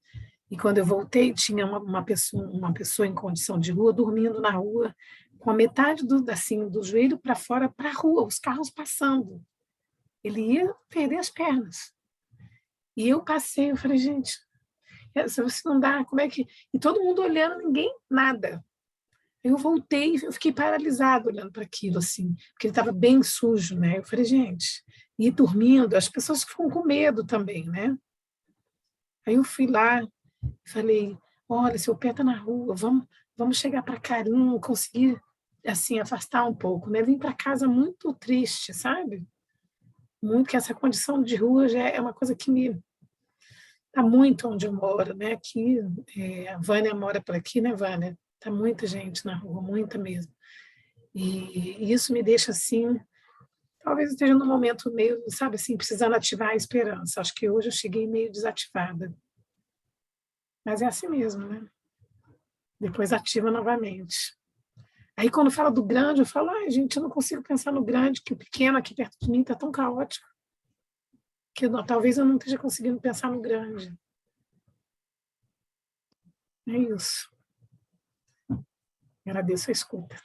E quando eu voltei, tinha uma pessoa em condição de rua, dormindo na rua, com a metade assim, do joelho para fora, para a rua, os carros passando. Ele ia perder as pernas. E eu passei, eu falei, gente, se você não dá, como é que. E todo mundo olhando, ninguém, nada. Eu voltei, eu fiquei paralisada olhando para aquilo, assim, porque ele estava bem sujo, né? Eu falei, gente, e dormindo, as pessoas ficam com medo também, né? Aí eu fui lá, falei, olha, seu pé está na rua, vamos chegar para carinho, conseguir, assim, afastar um pouco, né? Vim para casa muito triste, sabe? Muito que essa condição de rua já é uma coisa que me está muito onde eu moro, né? Aqui, a Vânia mora por aqui, né, Vânia? Tá muita gente na rua, muita mesmo. E isso me deixa assim, talvez eu esteja num momento meio, sabe assim, precisando ativar a esperança. Acho que hoje eu cheguei meio desativada. Mas é assim mesmo, né? Depois ativa novamente. Aí quando fala do grande, eu falo, ai, gente, eu não consigo pensar no grande, que o pequeno aqui perto de mim está tão caótico, que talvez eu não esteja conseguindo pensar no grande. É isso. Agradeço a escuta.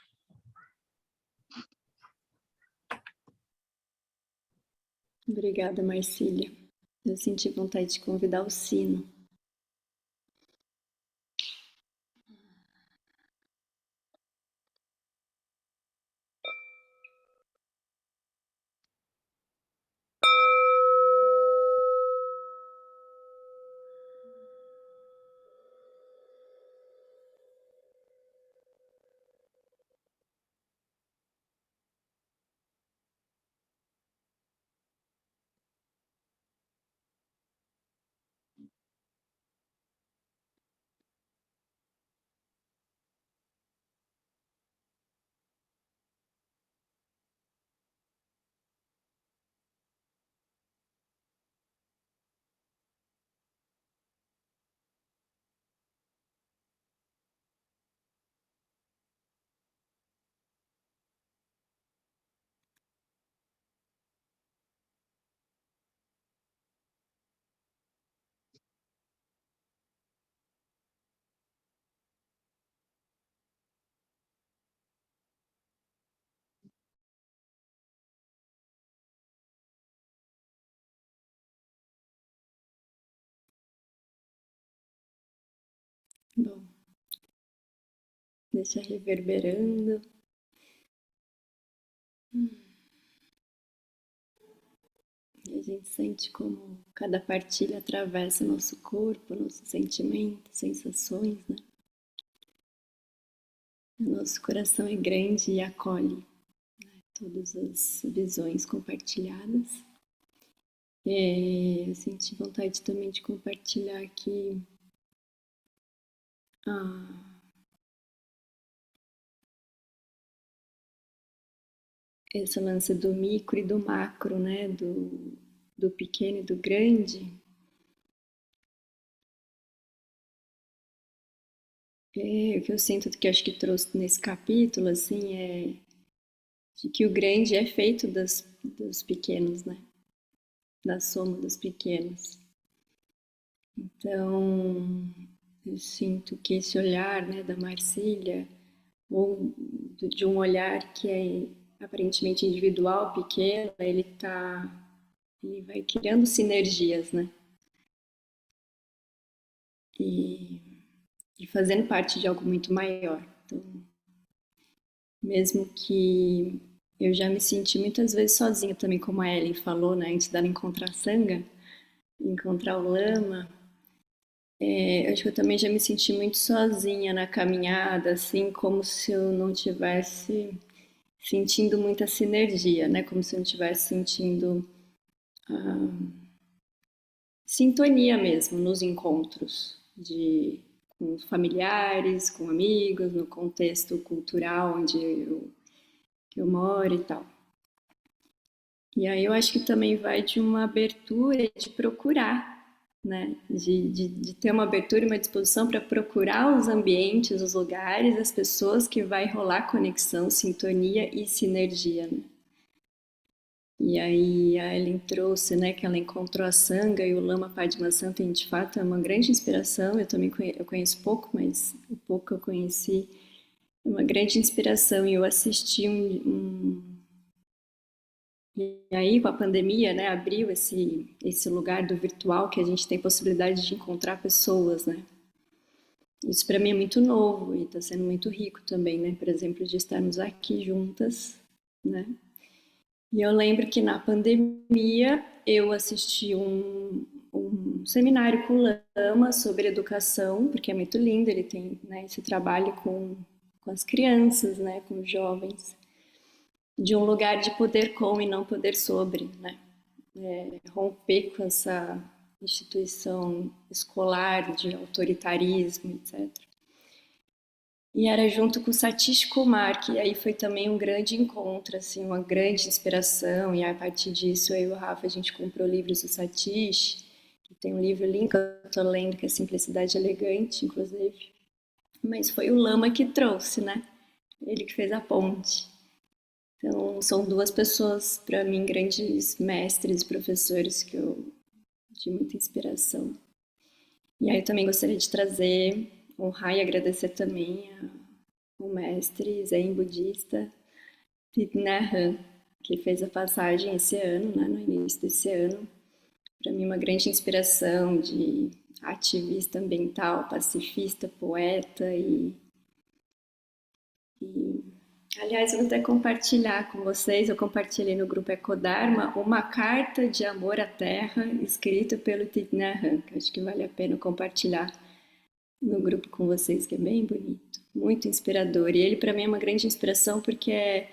Obrigada, Marcília. Eu senti vontade de convidar o sino. Bom, deixa reverberando. E a gente sente como cada partilha atravessa o nosso corpo, nossos sentimentos, sensações, né? O nosso coração é grande e acolhe todas as visões compartilhadas. Eu senti vontade também de compartilhar aqui esse lance do micro e do macro, né? Do pequeno e do grande. O que eu sinto, que eu acho que trouxe nesse capítulo, assim, é de que o grande é feito dos pequenos, né? Da soma dos pequenos. Então, eu sinto que esse olhar, né, da Marcília, ou de um olhar que é aparentemente individual, pequeno, ele vai criando sinergias, né? E fazendo parte de algo muito maior. Então, mesmo que eu já me senti muitas vezes sozinha também, como a Ellen falou, né, antes dela encontrar a Sangha, encontrar o Lama, eu acho que eu também já me senti muito sozinha na caminhada, assim, como se eu não tivesse sentindo muita sinergia, né, como se eu não estivesse sentindo sintonia mesmo nos encontros com familiares, com amigos, no contexto cultural onde eu moro e tal. E aí eu acho que também vai de uma abertura de procurar, né? De ter uma abertura e uma disposição para procurar os ambientes, os lugares, as pessoas que vai rolar conexão, sintonia e sinergia, né? E aí a Ellen trouxe, né, que ela encontrou a Sangha e o Lama Padmasambhava, de fato é uma grande inspiração. Eu também eu conheço pouco, mas o pouco que eu conheci é uma grande inspiração. E eu assisti E aí, com a pandemia, né, abriu esse lugar do virtual que a gente tem possibilidade de encontrar pessoas, né? Isso para mim é muito novo e está sendo muito rico também, né? Por exemplo, de estarmos aqui juntas, né? E eu lembro que na pandemia eu assisti um seminário com o Lama sobre educação, porque é muito lindo, ele tem, né, esse trabalho com as crianças, né, com os jovens, de um lugar de poder com e não poder sobre, né? Romper com essa instituição escolar de autoritarismo, etc. E era junto com o Satish Kumar, que aí foi também um grande encontro, assim, uma grande inspiração, e a partir disso eu e o Rafa, a gente comprou livros do Satish, que tem um livro lindo que eu estou lendo, que é Simplicidade Elegante, inclusive, mas foi o Lama que trouxe, né? Ele que fez a ponte. Então, são duas pessoas, para mim, grandes mestres e professores de muita inspiração. E aí eu também gostaria de trazer, honrar e agradecer também ao mestre zen budista Thich Nhat Hanh, que fez a passagem esse ano, né, no início desse ano. Para mim, uma grande inspiração de ativista ambiental, pacifista, poeta aliás, eu vou até compartilhar com vocês, eu compartilhei no grupo Ecodharma uma carta de amor à terra escrita pelo Thich Nhat Hanh, que acho que vale a pena compartilhar no grupo com vocês, que é bem bonito, muito inspirador. E ele para mim é uma grande inspiração porque é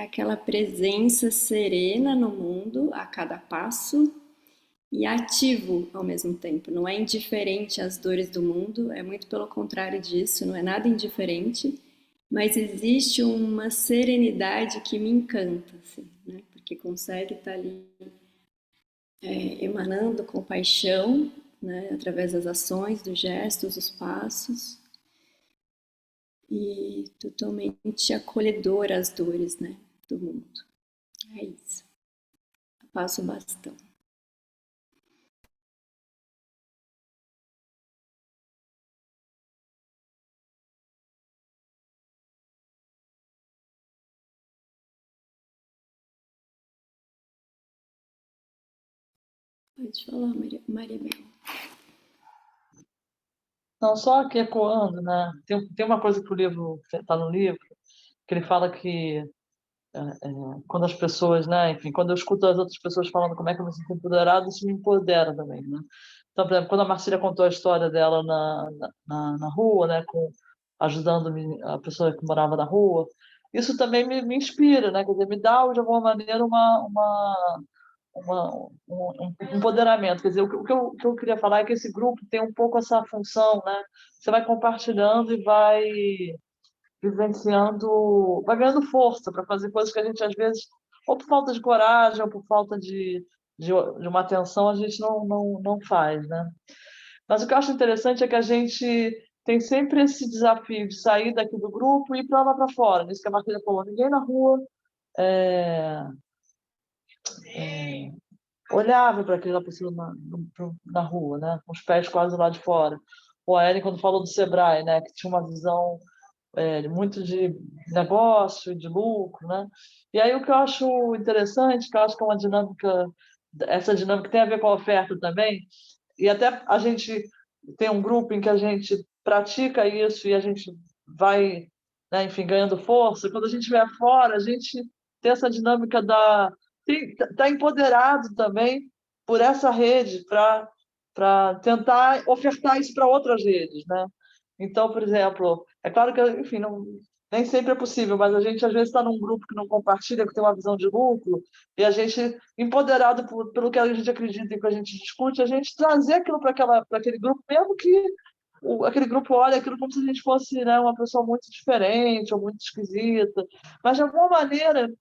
aquela presença serena no mundo a cada passo e ativo ao mesmo tempo. Não é indiferente às dores do mundo, é muito pelo contrário disso, não é nada indiferente, mas existe uma serenidade que me encanta, assim, né? Porque consegue estar ali emanando compaixão, né? Através das ações, dos gestos, dos passos, e totalmente acolhedor às dores, né? Do mundo. É isso. Passo o bastão. Pode falar, Maria Bel. Não, só aqui ecoando, né? Tem uma coisa que o livro está no livro, que ele fala que quando as pessoas, né? Enfim, quando eu escuto as outras pessoas falando como é que eu me sinto empoderada, isso me empodera também, né? Então, por exemplo, quando a Marcília contou a história dela na rua, né? Ajudando a pessoa que morava na rua, isso também me inspira, né? Quer dizer, me dá, de alguma maneira, um empoderamento. Quer dizer, o que eu queria falar é que esse grupo tem um pouco essa função, né? Você vai compartilhando e vai vivenciando, vai ganhando força para fazer coisas que a gente, às vezes, ou por falta de coragem, ou por falta de uma atenção, a gente não faz, né? Mas o que eu acho interessante é que a gente tem sempre esse desafio de sair daqui do grupo e ir para lá para fora. Isso que a Martina falou, ninguém na rua olhava para aquela pessoa na rua, né? Com os pés quase lá de fora. Ou a Ellen, quando falou do Sebrae, né? Que tinha uma visão muito de negócio, de lucro, né? E aí o que eu acho interessante, que eu acho que é uma dinâmica, essa dinâmica tem a ver com a oferta também, e até a gente tem um grupo em que a gente pratica isso e a gente vai, né, enfim, ganhando força. Quando a gente vai fora, a gente tem essa dinâmica tá empoderado também por essa rede para tentar ofertar isso para outras redes, né? Então, por exemplo, é claro que, enfim, nem sempre é possível, mas a gente às vezes está num grupo que não compartilha, que tem uma visão de lucro, e a gente, empoderado pelo que a gente acredita e que a gente discute, a gente trazer aquilo para aquele grupo, mesmo que aquele grupo olhe aquilo como se a gente fosse, né, uma pessoa muito diferente ou muito esquisita, mas de alguma maneira,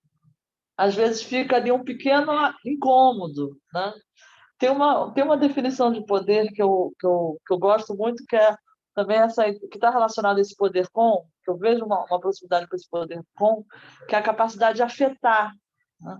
às vezes fica ali um pequeno incômodo, né? Tem uma definição de poder que eu gosto muito, que é também essa que está relacionada a esse poder com, que eu vejo uma proximidade com esse poder com, que é a capacidade de afetar, né?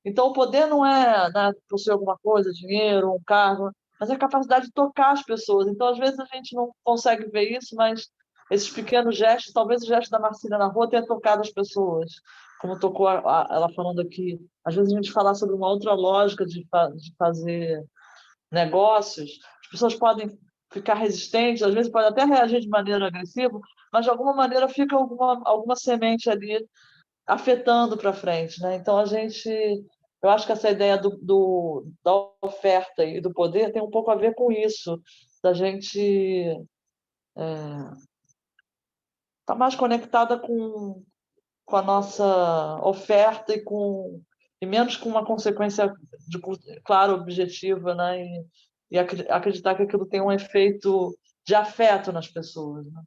Então, o poder não é, né, possuir alguma coisa, dinheiro, um cargo, mas é a capacidade de tocar as pessoas. Então, às vezes, a gente não consegue ver isso, mas esses pequenos gestos, talvez o gesto da Marcília na rua tenha tocado as pessoas, como tocou ela falando aqui. Às vezes, a gente falar sobre uma outra lógica de fazer negócios, as pessoas podem ficar resistentes, às vezes podem até reagir de maneira agressiva, mas de alguma maneira fica alguma semente ali afetando para frente, né? Então eu acho que essa ideia da oferta e do poder tem um pouco a ver com isso, da gente estar mais conectada com a nossa oferta e menos com uma consequência claro, objetiva, né? E acreditar que aquilo tem um efeito de afeto nas pessoas, né?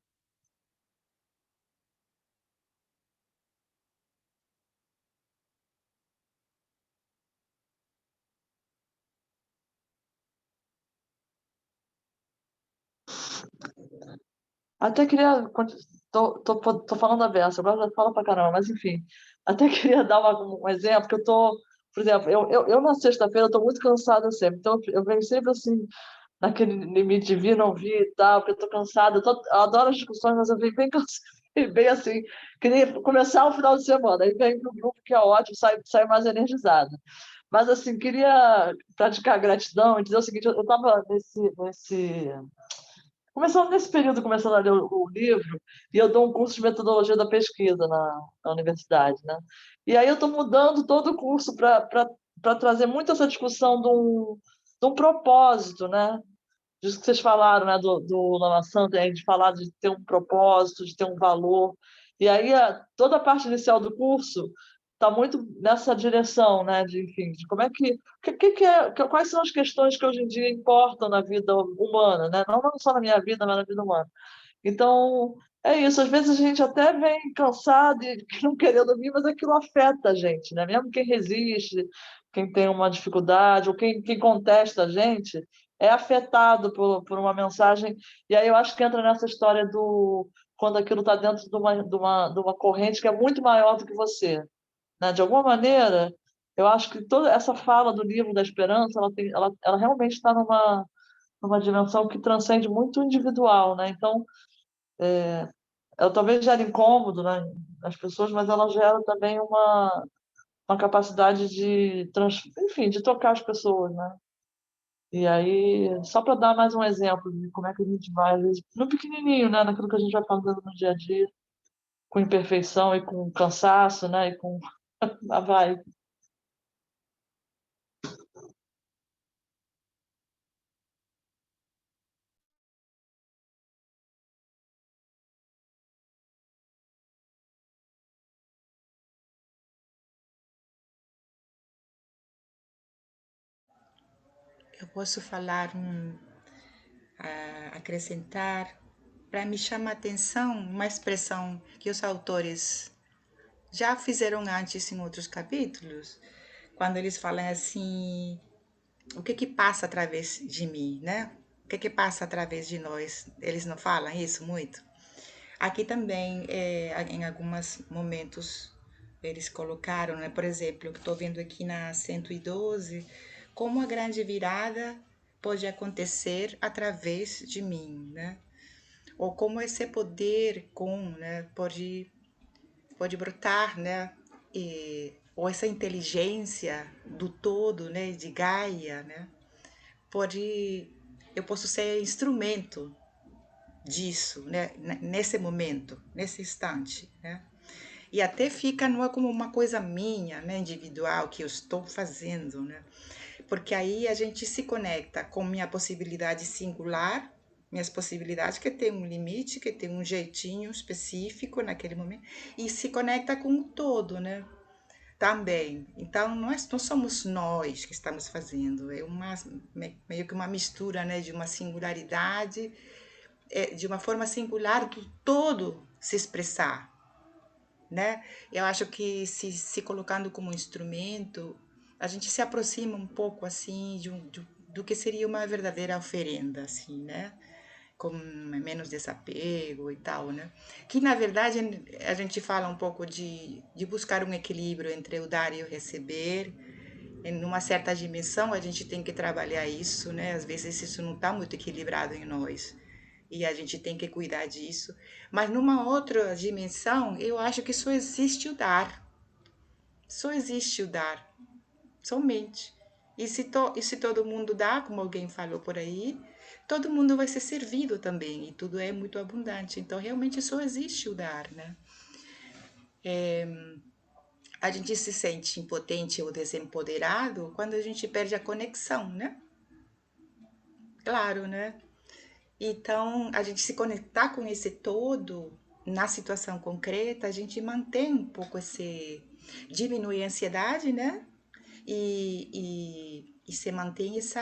Até queria. Tô falando a beça, agora já falo pra caramba, mas enfim. Até queria dar um exemplo, que eu tô. Por exemplo, eu na sexta-feira estou muito cansada sempre, então eu venho sempre assim, naquele limite de vir, não vir e tal, porque eu estou cansada. Eu adoro as discussões, mas eu venho bem cansada, bem assim, queria começar o final de semana, aí vem pro grupo que é ótimo, sai mais energizada. Mas assim, queria praticar gratidão e dizer o seguinte: eu estava começando nesse período, começando a ler o livro, e eu dou um curso de metodologia da pesquisa na universidade, né? E aí eu estou mudando todo o curso para trazer muito essa discussão de um propósito, né? Disso que vocês falaram, né? Do Lama Santa, de falar de ter um propósito, de ter um valor. E aí toda a parte inicial do curso está muito nessa direção, né? Enfim, de como é quais são as questões que hoje em dia importam na vida humana, né? Não só na minha vida, mas na vida humana. Então, é isso. Às vezes a gente até vem cansado e não querendo vir, mas aquilo afeta a gente, né? Mesmo quem resiste, quem tem uma dificuldade, ou quem contesta a gente, é afetado por uma mensagem. E aí eu acho que entra nessa história do quando aquilo está dentro de uma corrente que é muito maior do que você, né? De alguma maneira, eu acho que toda essa fala do livro da esperança, ela realmente está numa dimensão que transcende muito o individual, né? Então, ela talvez gere incômodo, né, nas pessoas, mas ela gera também uma capacidade enfim, de tocar as pessoas, né? E aí, só para dar mais um exemplo de como é que a gente vai, às vezes, no pequenininho, né, naquilo que a gente vai fazendo no dia a dia, com imperfeição e com cansaço, né, e com a vai. Eu posso falar, acrescentar, para me chamar a atenção, uma expressão que os autores já fizeram antes em outros capítulos, quando eles falam assim, o que passa através de mim, né? O que passa através de nós? Eles não falam isso muito? Aqui também, em alguns momentos, eles colocaram, né? Por exemplo, eu estou vendo aqui na 112, como a grande virada pode acontecer através de mim, né? Ou como esse poder né, pode brotar, né? Ou essa inteligência do todo, né, de Gaia, né? Eu posso ser instrumento disso, né, nesse momento, nesse instante, né? E até fica não é como uma coisa minha, né, individual que eu estou fazendo, né? Porque aí a gente se conecta com minha possibilidade singular, minhas possibilidades que tem um limite, que tem um jeitinho específico naquele momento, e se conecta com o todo, né? Também. Então, não somos nós que estamos fazendo, é meio que uma mistura, né, de uma singularidade, de uma forma singular do todo se expressar, né? Eu acho que se colocando como instrumento, a gente se aproxima um pouco, assim, do que seria uma verdadeira oferenda, assim, né? Com menos desapego e tal, né? Que, na verdade, a gente fala um pouco de buscar um equilíbrio entre o dar e o receber. Em uma certa dimensão, a gente tem que trabalhar isso, né? Às vezes isso não está muito equilibrado em nós e a gente tem que cuidar disso. Mas numa outra dimensão, eu acho que só existe o dar. Só existe o dar, somente. E se todo mundo dá, como alguém falou por aí, todo mundo vai ser servido também, e tudo é muito abundante. Então, realmente só existe o dar, né? A gente se sente impotente ou desempoderado quando a gente perde a conexão, né? Claro, né? Então, a gente se conectar com esse todo na situação concreta, a gente mantém um pouco diminui a ansiedade, né? E se mantém esse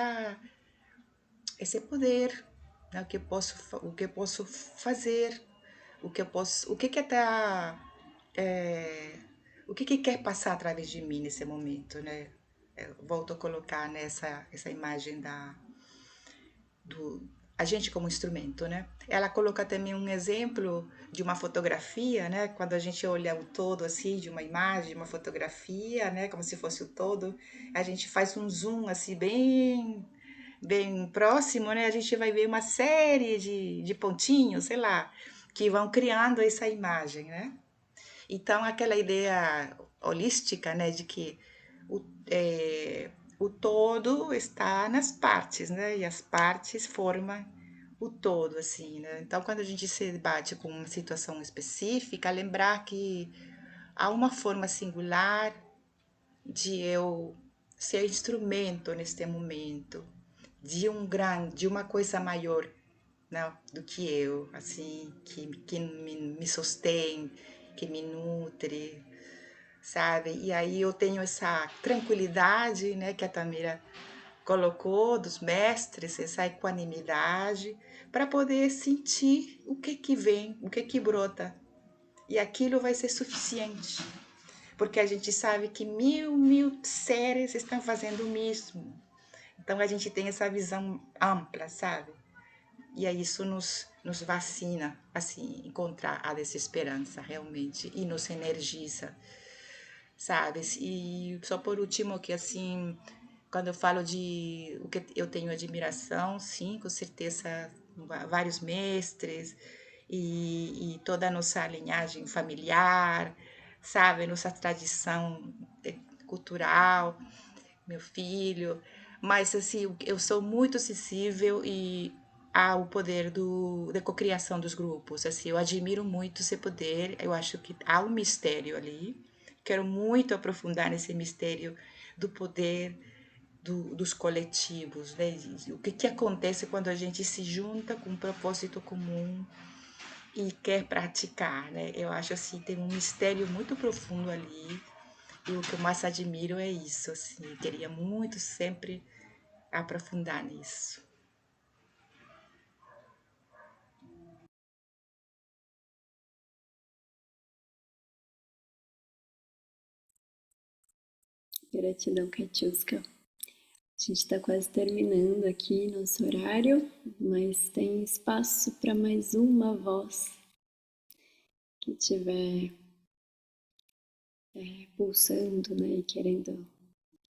poder, né? O que eu posso fazer, o que tá, é, o que quer passar através de mim nesse momento, né? Eu volto a colocar essa imagem do a gente como instrumento, né? Ela coloca também um exemplo de uma fotografia, né? Quando a gente olha o todo assim de uma imagem, de uma fotografia, né? Como se fosse o todo, a gente faz um zoom assim bem próximo, né? A gente vai ver uma série de pontinhos, sei lá, que vão criando essa imagem, né? Então aquela ideia holística, né? De que o, o todo está nas partes, né? E as partes formam o todo, assim, né? Então, quando a gente se debate com uma situação específica, lembrar que há uma forma singular de eu ser instrumento neste momento, de uma coisa maior, né, do que eu, assim, que me sustém, que me nutre, sabe? E aí eu tenho essa tranquilidade, né, que a Tamira colocou dos mestres, essa equanimidade, para poder sentir o que vem, o que brota. E aquilo vai ser suficiente, porque a gente sabe que mil seres estão fazendo o mesmo. Então a gente tem essa visão ampla, sabe? E aí isso nos vacina, assim, encontrar a desesperança realmente, e nos energiza, sabe? E só por último, que assim, quando eu falo de o que eu tenho admiração, sim, com certeza, vários mestres e toda a nossa linhagem familiar, sabe? Nossa tradição cultural, meu filho. Mas assim, eu sou muito sensível e ao poder da cocriação dos grupos. Assim, eu admiro muito esse poder. Eu acho que há um mistério ali. Quero muito aprofundar nesse mistério do poder dos coletivos, né? O que acontece quando a gente se junta com um propósito comum e quer praticar, né? Eu acho assim, tem um mistério muito profundo ali. E o que eu mais admiro é isso, assim. Queria muito sempre aprofundar nisso. Gratidão, Katiuska. A gente está quase terminando aqui nosso horário, mas tem espaço para mais uma voz que estiver pulsando, né, e querendo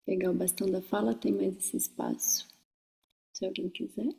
pegar o bastão da fala, tem mais esse espaço. Se alguém quiser.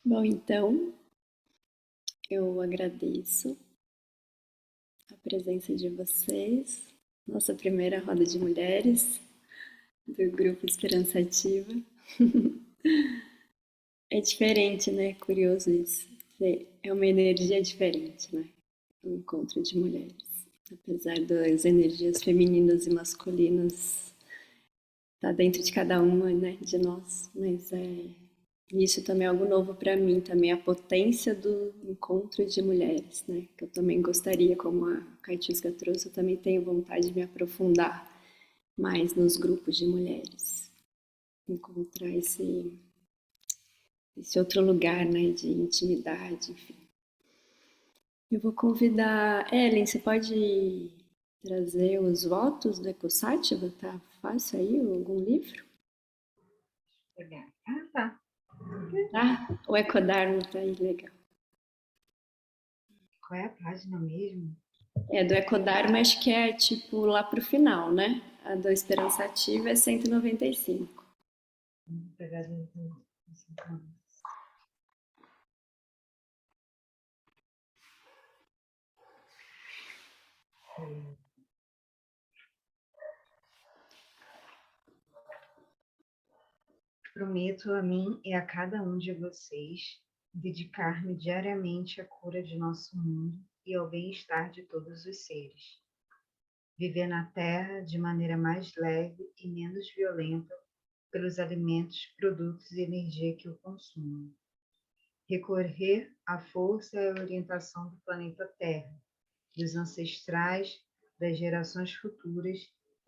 Bom, então, eu agradeço a presença de vocês, nossa primeira roda de mulheres do Grupo Esperança Ativa. É diferente, né? Curioso isso. É uma energia diferente, né? O encontro de mulheres. Apesar das energias femininas e masculinas tá dentro de cada uma, né? De nós. Mas isso também é algo novo para mim, também a potência do encontro de mulheres, né? Que eu também gostaria, como a Katiuska trouxe, eu também tenho vontade de me aprofundar mais nos grupos de mulheres. Encontrar esse outro lugar, né, de intimidade, enfim. Eu vou convidar... Ellen, você pode trazer os votos do EcoSátiva? Tá fácil aí? Algum livro? Ah, tá. Tá? O Ecodharma tá aí, legal. Qual é a página mesmo? Do Ecodharma acho que é tipo lá pro final, né? A do Esperança Ativa é 195. Vou pegar de Prometo a mim e a cada um de vocês dedicar-me diariamente à cura de nosso mundo e ao bem-estar de todos os seres. Viver na Terra de maneira mais leve e menos violenta pelos alimentos, produtos e energia que o consumem. Recorrer à força e à orientação do planeta Terra, dos ancestrais, das gerações futuras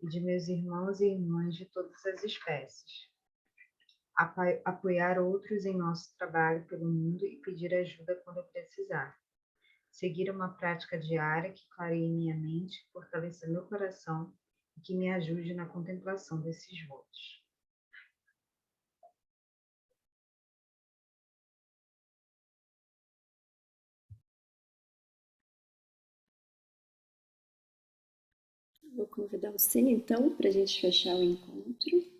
e de meus irmãos e irmãs de todas as espécies. Apoiar outros em nosso trabalho pelo mundo e pedir ajuda quando eu precisar. Seguir uma prática diária que clareie minha mente, fortaleça meu coração e que me ajude na contemplação desses votos. Vou convidar o Cine, então, para a gente fechar o encontro.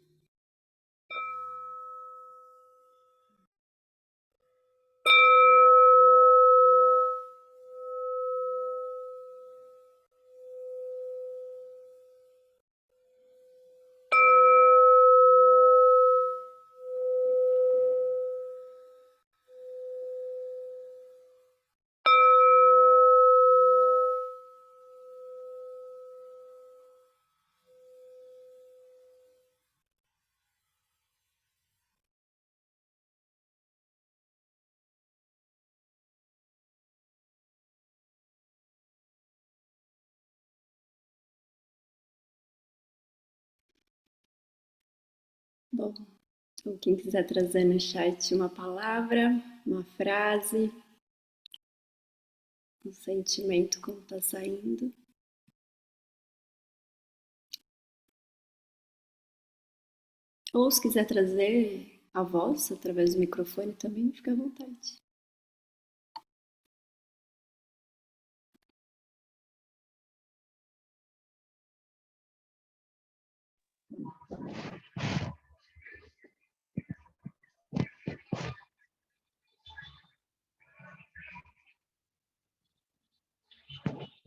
Bom, então quem quiser trazer no chat uma palavra, uma frase, um sentimento como está saindo. Ou se quiser trazer a voz através do microfone também, fica à vontade.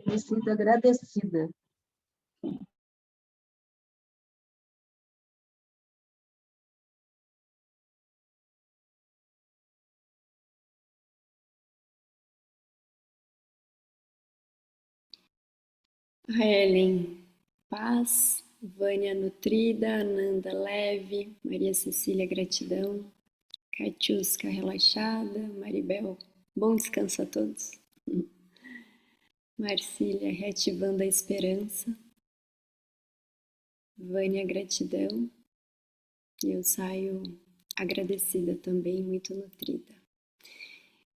Me sinto agradecida. A Ellen, paz. Vânia, nutrida. Ananda, leve. Maria Cecília, gratidão. Catiusca, relaxada. Maribel, bom descanso a todos. Marcília, reativando a esperança. Vânia, gratidão. Eu saio agradecida também, muito nutrida.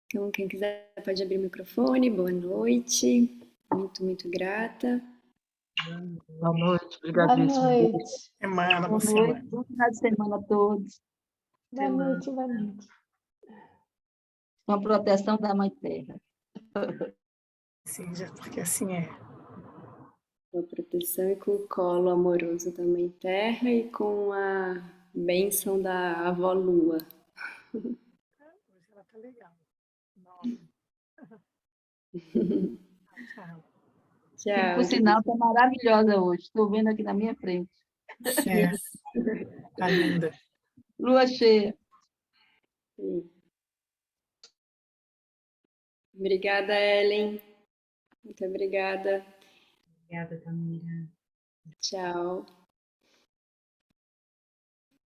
Então, quem quiser pode abrir o microfone. Boa noite. Muito grata. Boa noite, Boa obrigadíssimo. noite. Semana, Boa boa noite, semana. bom final de semana a todos. Boa noite, boa noite. Com a proteção da Mãe Terra. Sim, porque assim é. Com a proteção e com o colo amoroso da Mãe Terra e com a bênção da avó Lua. Hoje ela tá legal. Nome. Tchau. Que, por Tchau. sinal, está maravilhosa hoje. Estou vendo aqui na minha frente. É, tá linda. Lua cheia. Obrigada, Ellen. Muito obrigada. Obrigada, Tamira. Tchau.